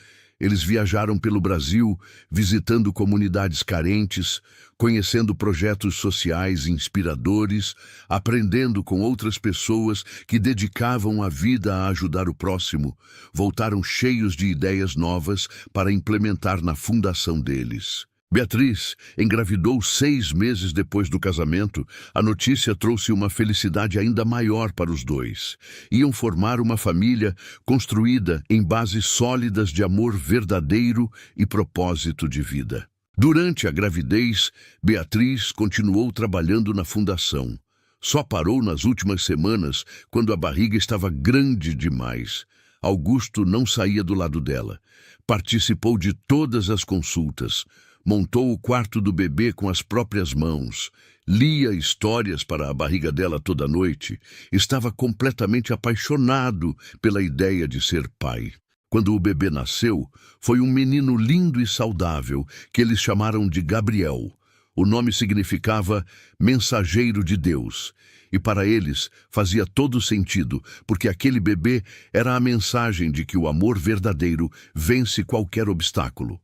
eles viajaram pelo Brasil, visitando comunidades carentes, conhecendo projetos sociais inspiradores, aprendendo com outras pessoas que dedicavam a vida a ajudar o próximo. Voltaram cheios de ideias novas para implementar na fundação deles. Beatriz engravidou 6 meses depois do casamento. A notícia trouxe uma felicidade ainda maior para os dois. Iam formar uma família construída em bases sólidas de amor verdadeiro e propósito de vida. Durante a gravidez, Beatriz continuou trabalhando na fundação. Só parou nas últimas semanas, quando a barriga estava grande demais. Augusto não saía do lado dela. Participou de todas as consultas, montou o quarto do bebê com as próprias mãos, lia histórias para a barriga dela toda noite, estava completamente apaixonado pela ideia de ser pai. Quando o bebê nasceu, foi um menino lindo e saudável, que eles chamaram de Gabriel. O nome significava mensageiro de Deus. E para eles fazia todo sentido, porque aquele bebê era a mensagem de que o amor verdadeiro vence qualquer obstáculo.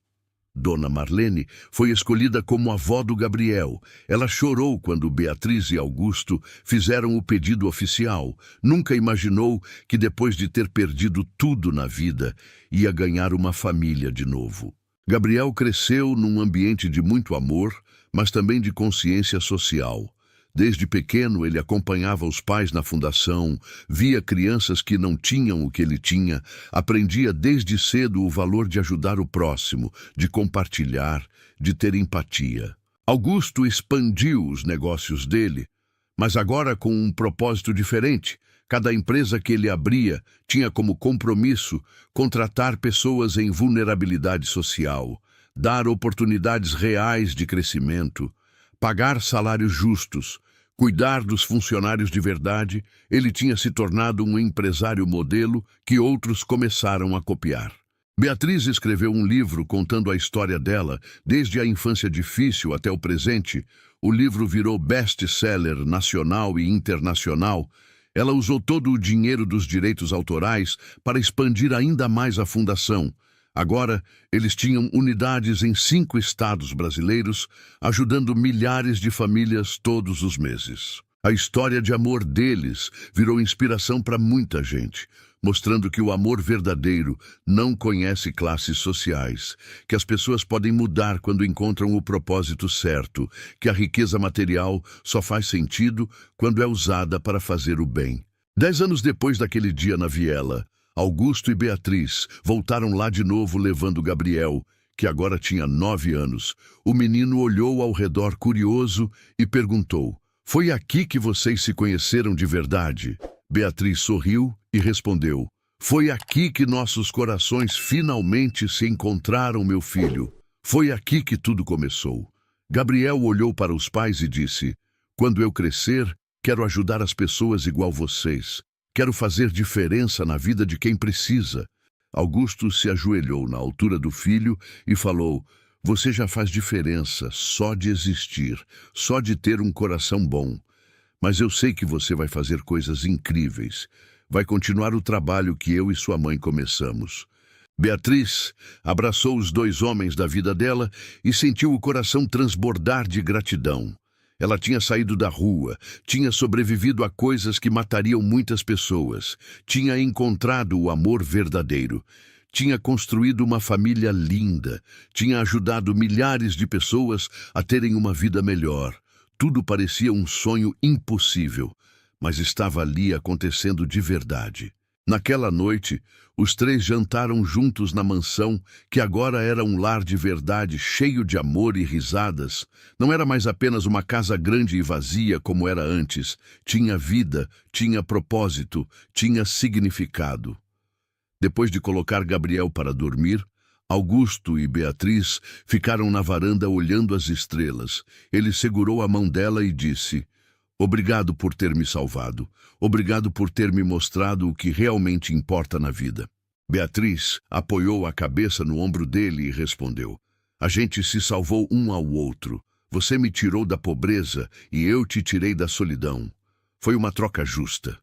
Dona Marlene foi escolhida como avó do Gabriel. Ela chorou quando Beatriz e Augusto fizeram o pedido oficial. Nunca imaginou que depois de ter perdido tudo na vida, ia ganhar uma família de novo. Gabriel cresceu num ambiente de muito amor, mas também de consciência social. Desde pequeno, ele acompanhava os pais na fundação, via crianças que não tinham o que ele tinha, aprendia desde cedo o valor de ajudar o próximo, de compartilhar, de ter empatia. Augusto expandiu os negócios dele, mas agora com um propósito diferente. Cada empresa que ele abria tinha como compromisso contratar pessoas em vulnerabilidade social, dar oportunidades reais de crescimento, pagar salários justos, cuidar dos funcionários de verdade. Ele tinha se tornado um empresário modelo que outros começaram a copiar. Beatriz escreveu um livro contando a história dela, desde a infância difícil até o presente. O livro virou best-seller nacional e internacional. Ela usou todo o dinheiro dos direitos autorais para expandir ainda mais a fundação. Agora, eles tinham unidades em 5 estados brasileiros, ajudando milhares de famílias todos os meses. A história de amor deles virou inspiração para muita gente, mostrando que o amor verdadeiro não conhece classes sociais, que as pessoas podem mudar quando encontram o propósito certo, que a riqueza material só faz sentido quando é usada para fazer o bem. 10 anos depois daquele dia na viela, Augusto e Beatriz voltaram lá de novo levando Gabriel, que agora tinha 9 anos. O menino olhou ao redor curioso e perguntou: "Foi aqui que vocês se conheceram de verdade?" Beatriz sorriu e respondeu: "Foi aqui que nossos corações finalmente se encontraram, meu filho. Foi aqui que tudo começou." Gabriel olhou para os pais e disse: "Quando eu crescer, quero ajudar as pessoas igual vocês. Quero fazer diferença na vida de quem precisa." Augusto se ajoelhou na altura do filho e falou: "Você já faz diferença só de existir, só de ter um coração bom. Mas eu sei que você vai fazer coisas incríveis. Vai continuar o trabalho que eu e sua mãe começamos." Beatriz abraçou os 2 homens da vida dela e sentiu o coração transbordar de gratidão. Ela tinha saído da rua, tinha sobrevivido a coisas que matariam muitas pessoas, tinha encontrado o amor verdadeiro, tinha construído uma família linda, tinha ajudado milhares de pessoas a terem uma vida melhor. Tudo parecia um sonho impossível, mas estava ali acontecendo de verdade. Naquela noite, os 3 jantaram juntos na mansão, que agora era um lar de verdade, cheio de amor e risadas. Não era mais apenas uma casa grande e vazia como era antes. Tinha vida, tinha propósito, tinha significado. Depois de colocar Gabriel para dormir, Augusto e Beatriz ficaram na varanda olhando as estrelas. Ele segurou a mão dela e disse: "Obrigado por ter me salvado. Obrigado por ter me mostrado o que realmente importa na vida." Beatriz apoiou a cabeça no ombro dele e respondeu: "A gente se salvou um ao outro. Você me tirou da pobreza e eu te tirei da solidão. Foi uma troca justa."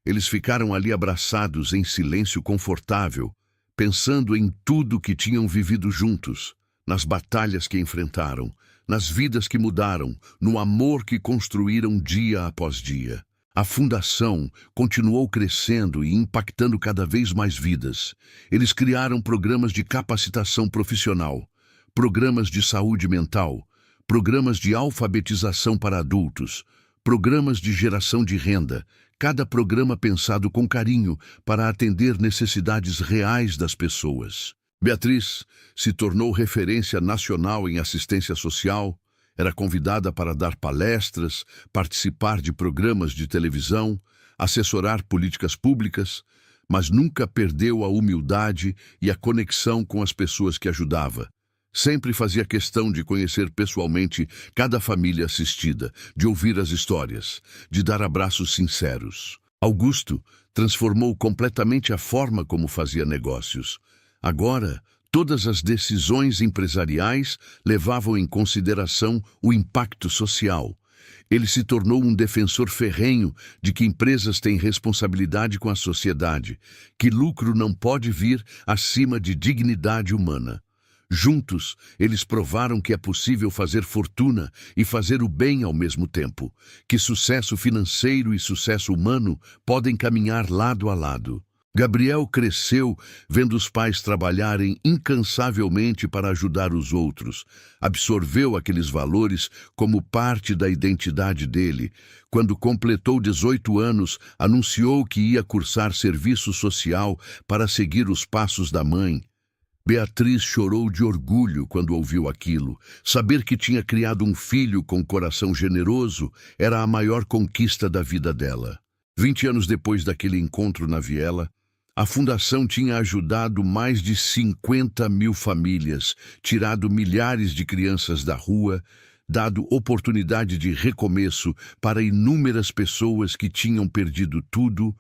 Eles ficaram ali abraçados em silêncio confortável, pensando em tudo que tinham vivido juntos, nas batalhas que enfrentaram, nas vidas que mudaram, no amor que construíram dia após dia. A fundação continuou crescendo e impactando cada vez mais vidas. Eles criaram programas de capacitação profissional, programas de saúde mental, programas de alfabetização para adultos, programas de geração de renda, cada programa pensado com carinho para atender necessidades reais das pessoas. Beatriz se tornou referência nacional em assistência social, era convidada para dar palestras, participar de programas de televisão, assessorar políticas públicas, mas nunca perdeu a humildade e a conexão com as pessoas que ajudava. Sempre fazia questão de conhecer pessoalmente cada família assistida, de ouvir as histórias, de dar abraços sinceros. Augusto transformou completamente a forma como fazia negócios. Agora, todas as decisões empresariais levavam em consideração o impacto social. Ele se tornou um defensor ferrenho de que empresas têm responsabilidade com a sociedade, que lucro não pode vir acima de dignidade humana. Juntos, eles provaram que é possível fazer fortuna e fazer o bem ao mesmo tempo, que sucesso financeiro e sucesso humano podem caminhar lado a lado. Gabriel cresceu vendo os pais trabalharem incansavelmente para ajudar os outros. Absorveu aqueles valores como parte da identidade dele. Quando completou 18 anos, anunciou que ia cursar serviço social para seguir os passos da mãe. Beatriz chorou de orgulho quando ouviu aquilo. Saber que tinha criado um filho com coração generoso era a maior conquista da vida dela. 20 anos depois daquele encontro na viela, a fundação tinha ajudado mais de 50.000 famílias, tirado milhares de crianças da rua, dado oportunidade de recomeço para inúmeras pessoas que tinham perdido tudo.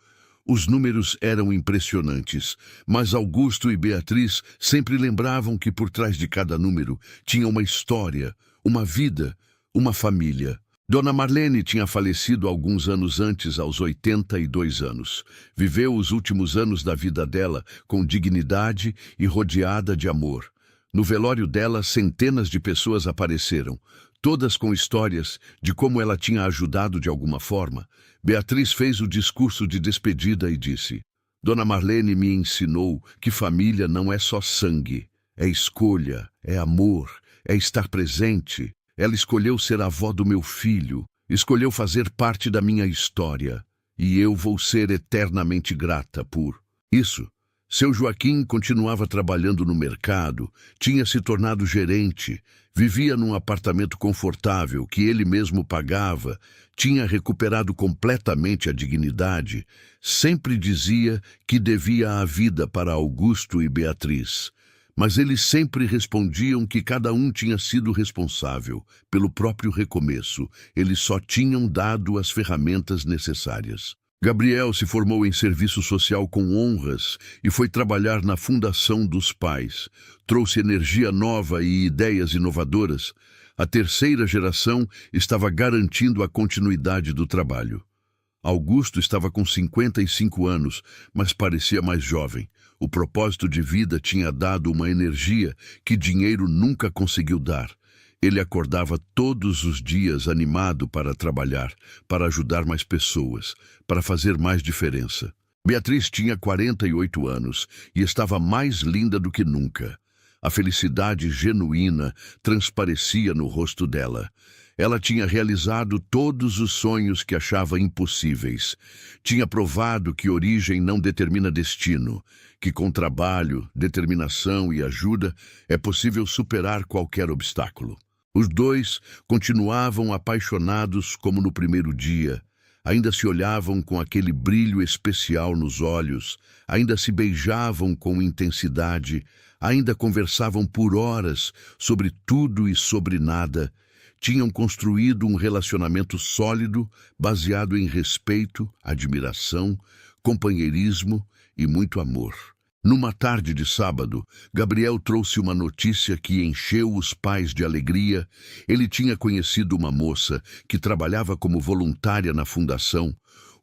Os números eram impressionantes, mas Augusto e Beatriz sempre lembravam que por trás de cada número tinha uma história, uma vida, uma família. Dona Marlene tinha falecido alguns anos antes, aos 82 anos. Viveu os últimos anos da vida dela com dignidade e rodeada de amor. No velório dela, centenas de pessoas apareceram, todas com histórias de como ela tinha ajudado de alguma forma. Beatriz fez o discurso de despedida e disse: Dona Marlene me ensinou que família não é só sangue, é escolha, é amor, é estar presente. Ela escolheu ser a avó do meu filho, escolheu fazer parte da minha história, e eu vou ser eternamente grata por isso. Seu Joaquim continuava trabalhando no mercado, tinha se tornado gerente, vivia num apartamento confortável que ele mesmo pagava, tinha recuperado completamente a dignidade, sempre dizia que devia a vida para Augusto e Beatriz. Mas eles sempre respondiam que cada um tinha sido responsável pelo próprio recomeço, eles só tinham dado as ferramentas necessárias. Gabriel se formou em serviço social com honras e foi trabalhar na Fundação dos Pais. Trouxe energia nova e ideias inovadoras. A terceira geração estava garantindo a continuidade do trabalho. Augusto estava com 55 anos, mas parecia mais jovem. O propósito de vida tinha dado uma energia que dinheiro nunca conseguiu dar. Ele acordava todos os dias animado para trabalhar, para ajudar mais pessoas, para fazer mais diferença. Beatriz tinha 48 anos e estava mais linda do que nunca. A felicidade genuína transparecia no rosto dela. Ela tinha realizado todos os sonhos que achava impossíveis. Tinha provado que origem não determina destino, que com trabalho, determinação e ajuda é possível superar qualquer obstáculo. Os dois continuavam apaixonados como no primeiro dia. Ainda se olhavam com aquele brilho especial nos olhos, ainda se beijavam com intensidade, ainda conversavam por horas sobre tudo e sobre nada. Tinham construído um relacionamento sólido, baseado em respeito, admiração, companheirismo e muito amor. Numa tarde de sábado, Gabriel trouxe uma notícia que encheu os pais de alegria. Ele tinha conhecido uma moça que trabalhava como voluntária na fundação.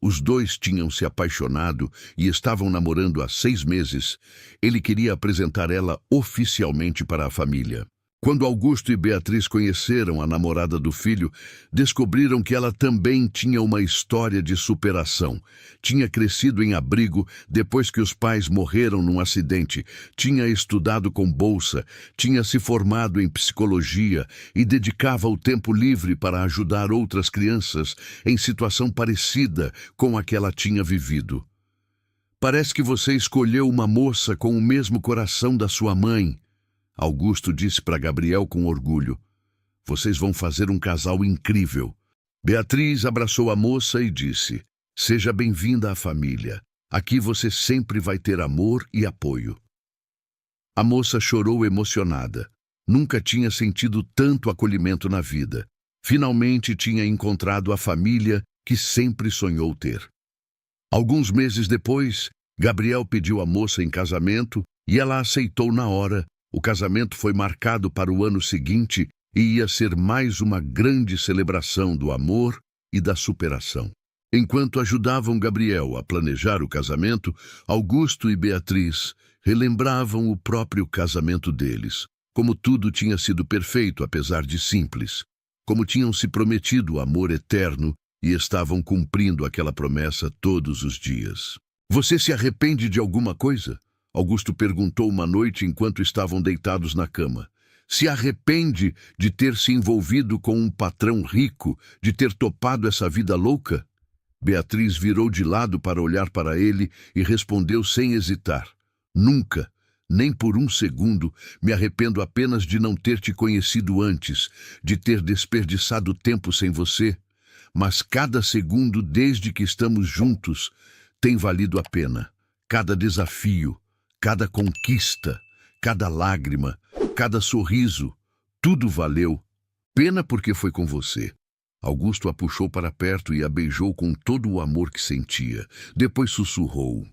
Os dois tinham se apaixonado e estavam namorando há 6 meses. Ele queria apresentar ela oficialmente para a família. Quando Augusto e Beatriz conheceram a namorada do filho, descobriram que ela também tinha uma história de superação. Tinha crescido em abrigo depois que os pais morreram num acidente, tinha estudado com bolsa, tinha se formado em psicologia e dedicava o tempo livre para ajudar outras crianças em situação parecida com a que ela tinha vivido. Parece que você escolheu uma moça com o mesmo coração da sua mãe, Augusto disse para Gabriel com orgulho. Vocês vão fazer um casal incrível. Beatriz abraçou a moça e disse: Seja bem-vinda à família. Aqui você sempre vai ter amor e apoio." A moça chorou emocionada. Nunca tinha sentido tanto acolhimento na vida. Finalmente tinha encontrado a família que sempre sonhou ter. Alguns meses depois, Gabriel pediu a moça em casamento e ela aceitou na hora. O casamento foi marcado para o ano seguinte e ia ser mais uma grande celebração do amor e da superação. Enquanto ajudavam Gabriel a planejar o casamento, Augusto e Beatriz relembravam o próprio casamento deles, como tudo tinha sido perfeito apesar de simples, como tinham se prometido amor eterno e estavam cumprindo aquela promessa todos os dias. "Você se arrepende de alguma coisa?" Augusto perguntou uma noite enquanto estavam deitados na cama. "Se arrepende de ter se envolvido com um patrão rico, de ter topado essa vida louca?" Beatriz virou de lado para olhar para ele e respondeu sem hesitar: "Nunca, nem por um segundo, me arrependo apenas de não ter te conhecido antes, de ter desperdiçado tempo sem você. Mas cada segundo desde que estamos juntos tem valido a pena. Cada desafio, cada conquista, cada lágrima, cada sorriso, tudo valeu. Pena porque foi com você." Augusto a puxou para perto e a beijou com todo o amor que sentia. Depois sussurrou: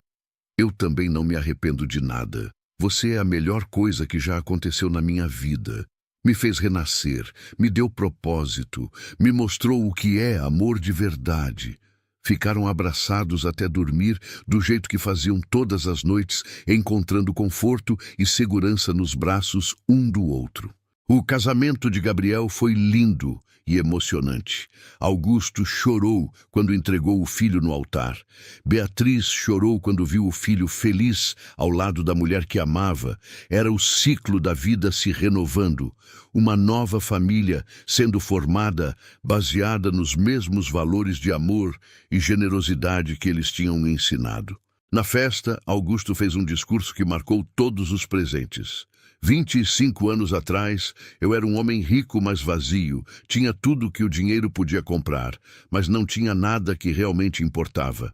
"Eu também não me arrependo de nada. Você é a melhor coisa que já aconteceu na minha vida. Me fez renascer, me deu propósito, me mostrou o que é amor de verdade." Ficaram abraçados até dormir, do jeito que faziam todas as noites, encontrando conforto e segurança nos braços um do outro. O casamento de Gabriel foi lindo e emocionante. Augusto chorou quando entregou o filho no altar. Beatriz chorou quando viu o filho feliz ao lado da mulher que amava. Era o ciclo da vida se renovando. Uma nova família sendo formada, baseada nos mesmos valores de amor e generosidade que eles tinham ensinado. Na festa, Augusto fez um discurso que marcou todos os presentes. 25 anos atrás, eu era um homem rico, mas vazio. Tinha tudo que o dinheiro podia comprar, mas não tinha nada que realmente importava.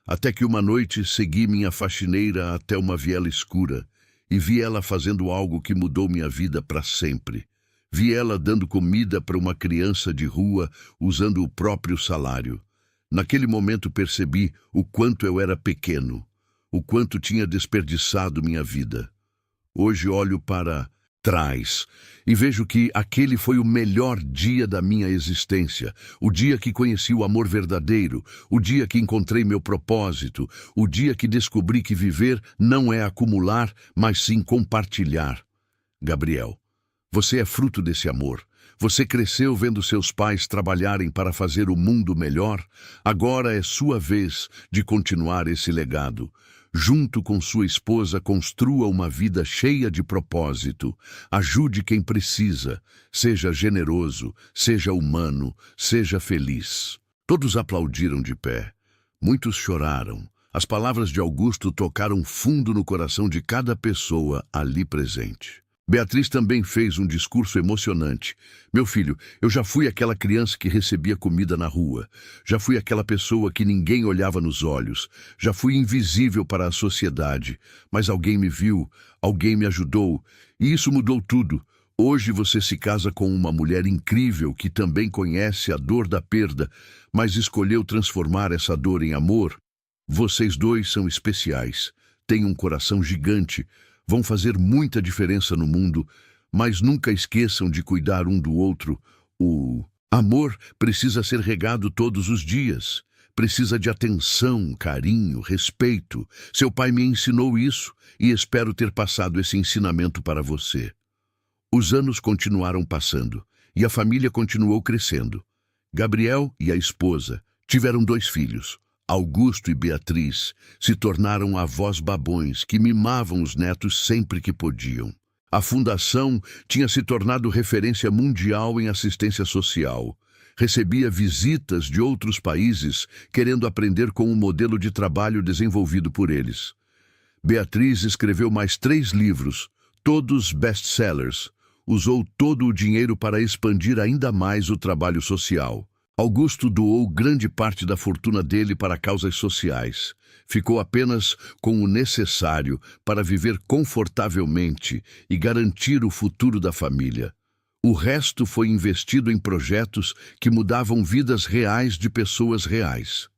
Até que uma noite segui minha faxineira até uma viela escura e vi ela fazendo algo que mudou minha vida para sempre. Vi ela dando comida para uma criança de rua usando o próprio salário. Naquele momento percebi o quanto eu era pequeno, o quanto tinha desperdiçado minha vida. Hoje olho para trás e vejo que aquele foi o melhor dia da minha existência, o dia que conheci o amor verdadeiro, o dia que encontrei meu propósito, o dia que descobri que viver não é acumular, mas sim compartilhar. Gabriel, você é fruto desse amor. Você cresceu vendo seus pais trabalharem para fazer o mundo melhor. Agora é sua vez de continuar esse legado. Junto com sua esposa, construa uma vida cheia de propósito. Ajude quem precisa. Seja generoso, seja humano, seja feliz." Todos aplaudiram de pé. Muitos choraram. As palavras de Augusto tocaram fundo no coração de cada pessoa ali presente. Beatriz também fez um discurso emocionante. "Meu filho, eu já fui aquela criança que recebia comida na rua. Já fui aquela pessoa que ninguém olhava nos olhos. Já fui invisível para a sociedade. Mas alguém me viu, alguém me ajudou. E isso mudou tudo. Hoje você se casa com uma mulher incrível que também conhece a dor da perda, mas escolheu transformar essa dor em amor. Vocês dois são especiais. Têm um coração gigante. Vão fazer muita diferença no mundo, mas nunca esqueçam de cuidar um do outro. O amor precisa ser regado todos os dias. Precisa de atenção, carinho, respeito. Seu pai me ensinou isso e espero ter passado esse ensinamento para você." Os anos continuaram passando e a família continuou crescendo. Gabriel e a esposa tiveram 2 filhos. Augusto e Beatriz se tornaram avós babões que mimavam os netos sempre que podiam. A fundação tinha se tornado referência mundial em assistência social. Recebia visitas de outros países querendo aprender com o modelo de trabalho desenvolvido por eles. Beatriz escreveu mais 3 livros, todos best-sellers. Usou todo o dinheiro para expandir ainda mais o trabalho social. Augusto doou grande parte da fortuna dele para causas sociais. Ficou apenas com o necessário para viver confortavelmente e garantir o futuro da família. O resto foi investido em projetos que mudavam vidas reais de pessoas reais.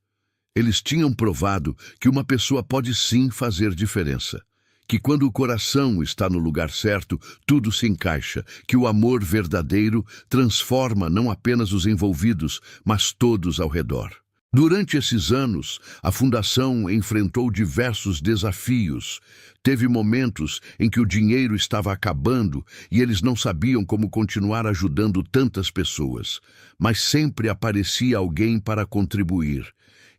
Eles tinham provado que uma pessoa pode sim fazer diferença. Que quando o coração está no lugar certo, tudo se encaixa, que o amor verdadeiro transforma não apenas os envolvidos, mas todos ao redor. Durante esses anos, a Fundação enfrentou diversos desafios. Teve momentos em que o dinheiro estava acabando e eles não sabiam como continuar ajudando tantas pessoas. Mas sempre aparecia alguém para contribuir.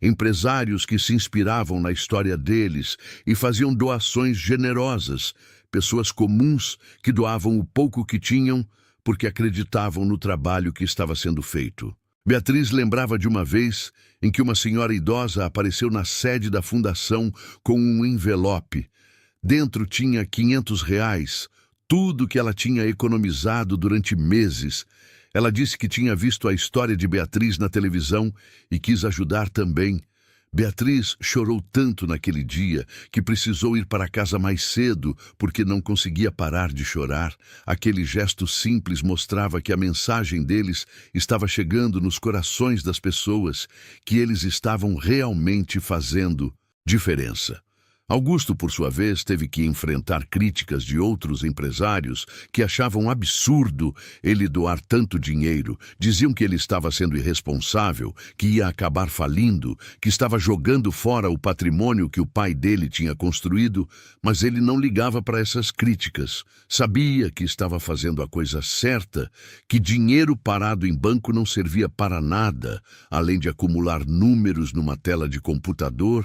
Empresários que se inspiravam na história deles e faziam doações generosas, pessoas comuns que doavam o pouco que tinham porque acreditavam no trabalho que estava sendo feito. Beatriz lembrava de uma vez em que uma senhora idosa apareceu na sede da fundação com um envelope. Dentro tinha R$ 500, tudo que ela tinha economizado durante meses. Ela disse que tinha visto a história de Beatriz na televisão e quis ajudar também. Beatriz chorou tanto naquele dia que precisou ir para casa mais cedo porque não conseguia parar de chorar. Aquele gesto simples mostrava que a mensagem deles estava chegando nos corações das pessoas, que eles estavam realmente fazendo diferença. Augusto, por sua vez, teve que enfrentar críticas de outros empresários que achavam absurdo ele doar tanto dinheiro. Diziam que ele estava sendo irresponsável, que ia acabar falindo, que estava jogando fora o patrimônio que o pai dele tinha construído, mas ele não ligava para essas críticas. Sabia que estava fazendo a coisa certa, que dinheiro parado em banco não servia para nada, além de acumular números numa tela de computador.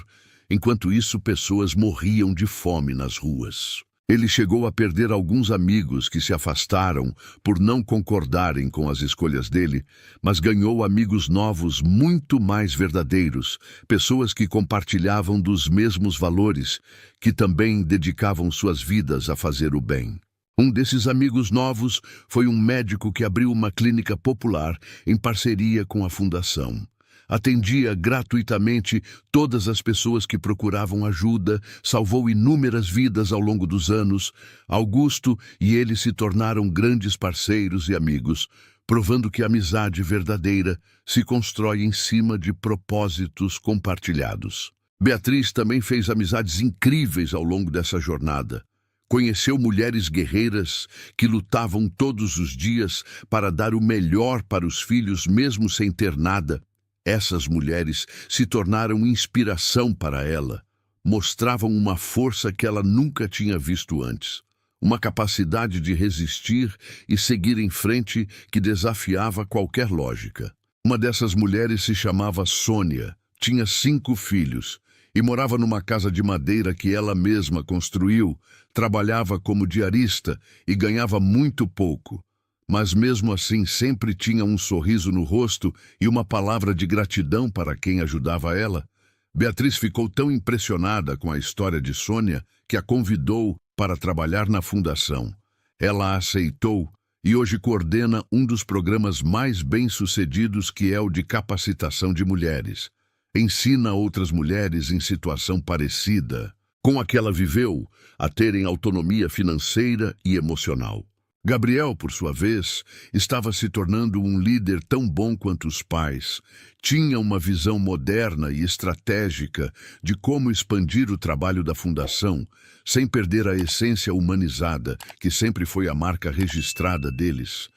Enquanto isso, pessoas morriam de fome nas ruas. Ele chegou a perder alguns amigos que se afastaram por não concordarem com as escolhas dele, mas ganhou amigos novos muito mais verdadeiros, pessoas que compartilhavam dos mesmos valores, que também dedicavam suas vidas a fazer o bem. Um desses amigos novos foi um médico que abriu uma clínica popular em parceria com a fundação. Atendia gratuitamente todas as pessoas que procuravam ajuda, salvou inúmeras vidas ao longo dos anos. Augusto e ele se tornaram grandes parceiros e amigos, provando que a amizade verdadeira se constrói em cima de propósitos compartilhados. Beatriz também fez amizades incríveis ao longo dessa jornada. Conheceu mulheres guerreiras que lutavam todos os dias para dar o melhor para os filhos mesmo sem ter nada. Essas mulheres se tornaram inspiração para ela, mostravam uma força que ela nunca tinha visto antes, uma capacidade de resistir e seguir em frente que desafiava qualquer lógica. Uma dessas mulheres se chamava Sônia, tinha 5 filhos e morava numa casa de madeira que ela mesma construiu, trabalhava como diarista e ganhava muito pouco. Mas mesmo assim sempre tinha um sorriso no rosto e uma palavra de gratidão para quem ajudava ela. Beatriz ficou tão impressionada com a história de Sônia que a convidou para trabalhar na fundação. Ela aceitou e hoje coordena um dos programas mais bem-sucedidos, que é o de capacitação de mulheres. Ensina outras mulheres em situação parecida com a que ela viveu a terem autonomia financeira e emocional. Gabriel, por sua vez, estava se tornando um líder tão bom quanto os pais. Tinha uma visão moderna e estratégica de como expandir o trabalho da fundação, sem perder a essência humanizada, que sempre foi a marca registrada deles.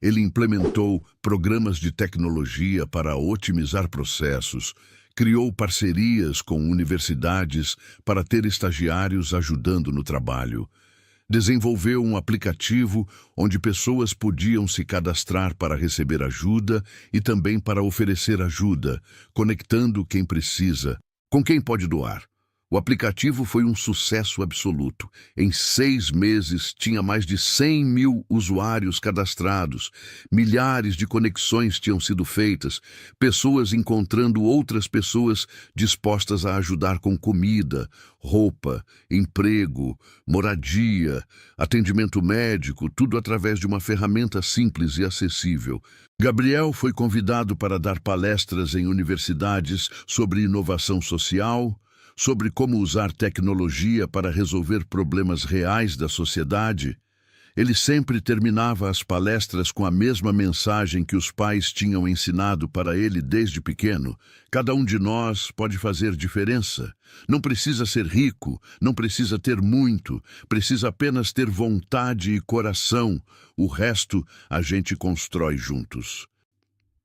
Ele implementou programas de tecnologia para otimizar processos, criou parcerias com universidades para ter estagiários ajudando no trabalho. Desenvolveu um aplicativo onde pessoas podiam se cadastrar para receber ajuda e também para oferecer ajuda, conectando quem precisa com quem pode doar. O aplicativo foi um sucesso absoluto. Em 6 meses, tinha mais de 100 mil usuários cadastrados, milhares de conexões tinham sido feitas, pessoas encontrando outras pessoas dispostas a ajudar com comida, roupa, emprego, moradia, atendimento médico, tudo através de uma ferramenta simples e acessível. Gabriel foi convidado para dar palestras em universidades sobre inovação social, sobre como usar tecnologia para resolver problemas reais da sociedade. Ele sempre terminava as palestras com a mesma mensagem que os pais tinham ensinado para ele desde pequeno. Cada um de nós pode fazer diferença. Não precisa ser rico, não precisa ter muito, precisa apenas ter vontade e coração. O resto a gente constrói juntos.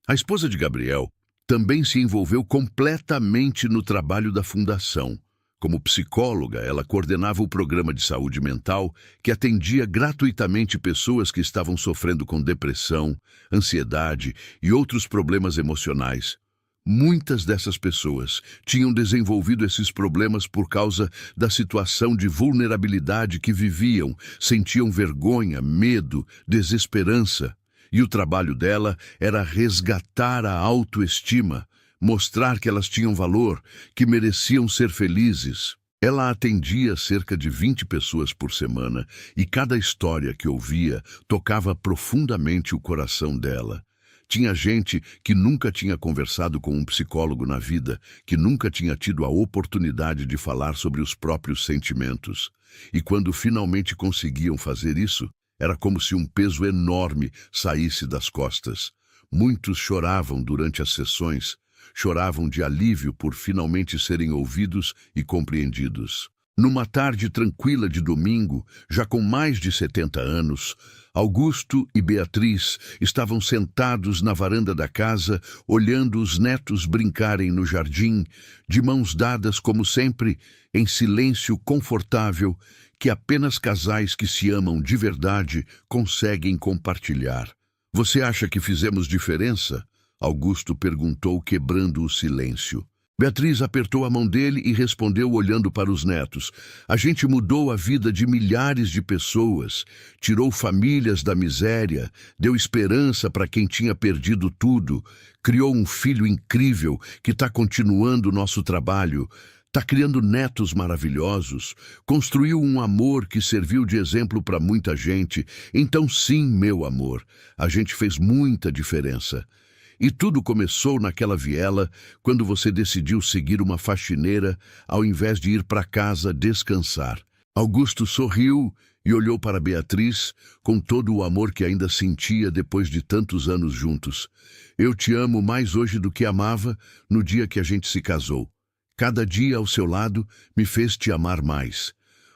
A esposa de Gabriel também se envolveu completamente no trabalho da fundação. Como psicóloga, ela coordenava o programa de saúde mental que atendia gratuitamente pessoas que estavam sofrendo com depressão, ansiedade e outros problemas emocionais. Muitas dessas pessoas tinham desenvolvido esses problemas por causa da situação de vulnerabilidade que viviam, sentiam vergonha, medo, desesperança. E o trabalho dela era resgatar a autoestima, mostrar que elas tinham valor, que mereciam ser felizes. Ela atendia cerca de 20 pessoas por semana e cada história que ouvia tocava profundamente o coração dela. Tinha gente que nunca tinha conversado com um psicólogo na vida, que nunca tinha tido a oportunidade de falar sobre os próprios sentimentos. E quando finalmente conseguiam fazer isso, era como se um peso enorme saísse das costas. Muitos choravam durante as sessões, choravam de alívio por finalmente serem ouvidos e compreendidos. Numa tarde tranquila de domingo, já com mais de 70 anos, Augusto e Beatriz estavam sentados na varanda da casa, olhando os netos brincarem no jardim, de mãos dadas como sempre, em silêncio confortável, que apenas casais que se amam de verdade conseguem compartilhar. Você acha que fizemos diferença? Augusto perguntou, quebrando o silêncio. Beatriz apertou a mão dele e respondeu olhando para os netos. A gente mudou a vida de milhares de pessoas, tirou famílias da miséria, deu esperança para quem tinha perdido tudo, criou um filho incrível que está continuando o nosso trabalho, está criando netos maravilhosos, construiu um amor que serviu de exemplo para muita gente. Então sim, meu amor, a gente fez muita diferença. E tudo começou naquela viela, quando você decidiu seguir uma faxineira ao invés de ir para casa descansar. Augusto sorriu e olhou para Beatriz com todo o amor que ainda sentia depois de tantos anos juntos. Eu te amo mais hoje do que amava no dia que a gente se casou. Cada dia ao seu lado me fez te amar mais.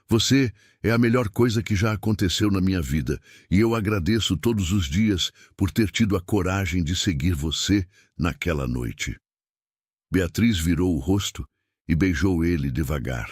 Você é a melhor coisa que já aconteceu na minha vida, e eu agradeço todos os dias por ter tido a coragem de seguir você naquela noite. Beatriz virou o rosto e beijou ele devagar.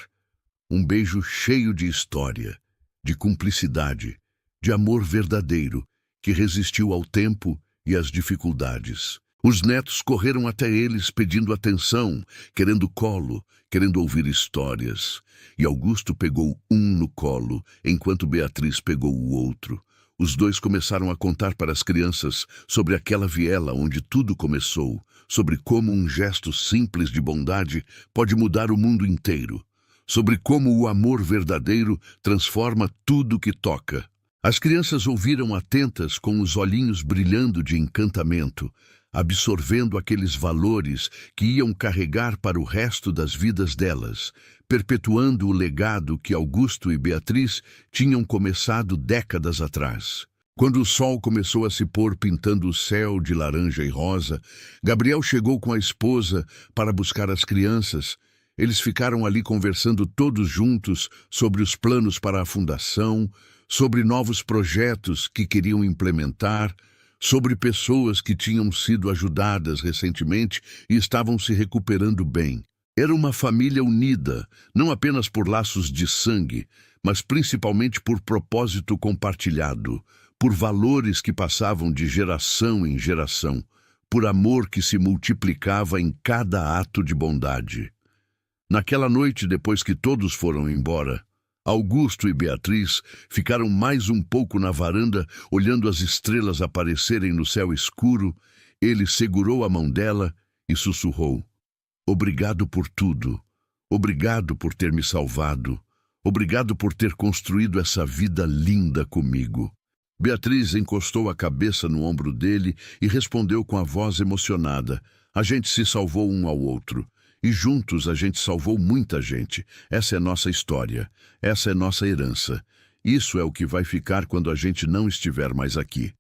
Um beijo cheio de história, de cumplicidade, de amor verdadeiro, que resistiu ao tempo e às dificuldades. Os netos correram até eles pedindo atenção, querendo colo, querendo ouvir histórias. E Augusto pegou um no colo, enquanto Beatriz pegou o outro. Os dois começaram a contar para as crianças sobre aquela viela onde tudo começou, sobre como um gesto simples de bondade pode mudar o mundo inteiro, sobre como o amor verdadeiro transforma tudo que toca. As crianças ouviram atentas com os olhinhos brilhando de encantamento, absorvendo aqueles valores que iam carregar para o resto das vidas delas, perpetuando o legado que Augusto e Beatriz tinham começado décadas atrás. Quando o sol começou a se pôr pintando o céu de laranja e rosa, Gabriel chegou com a esposa para buscar as crianças. Eles ficaram ali conversando todos juntos sobre os planos para a fundação, sobre novos projetos que queriam implementar, sobre pessoas que tinham sido ajudadas recentemente e estavam se recuperando bem. Era uma família unida, não apenas por laços de sangue, mas principalmente por propósito compartilhado, por valores que passavam de geração em geração, por amor que se multiplicava em cada ato de bondade. Naquela noite, depois que todos foram embora, Augusto e Beatriz ficaram mais um pouco na varanda, olhando as estrelas aparecerem no céu escuro. Ele segurou a mão dela e sussurrou: "Obrigado por tudo. Obrigado por ter me salvado. Obrigado por ter construído essa vida linda comigo." Beatriz encostou a cabeça no ombro dele e respondeu com a voz emocionada: "A gente se salvou um ao outro. E juntos a gente salvou muita gente. Essa é nossa história. Essa é nossa herança. Isso é o que vai ficar quando a gente não estiver mais aqui."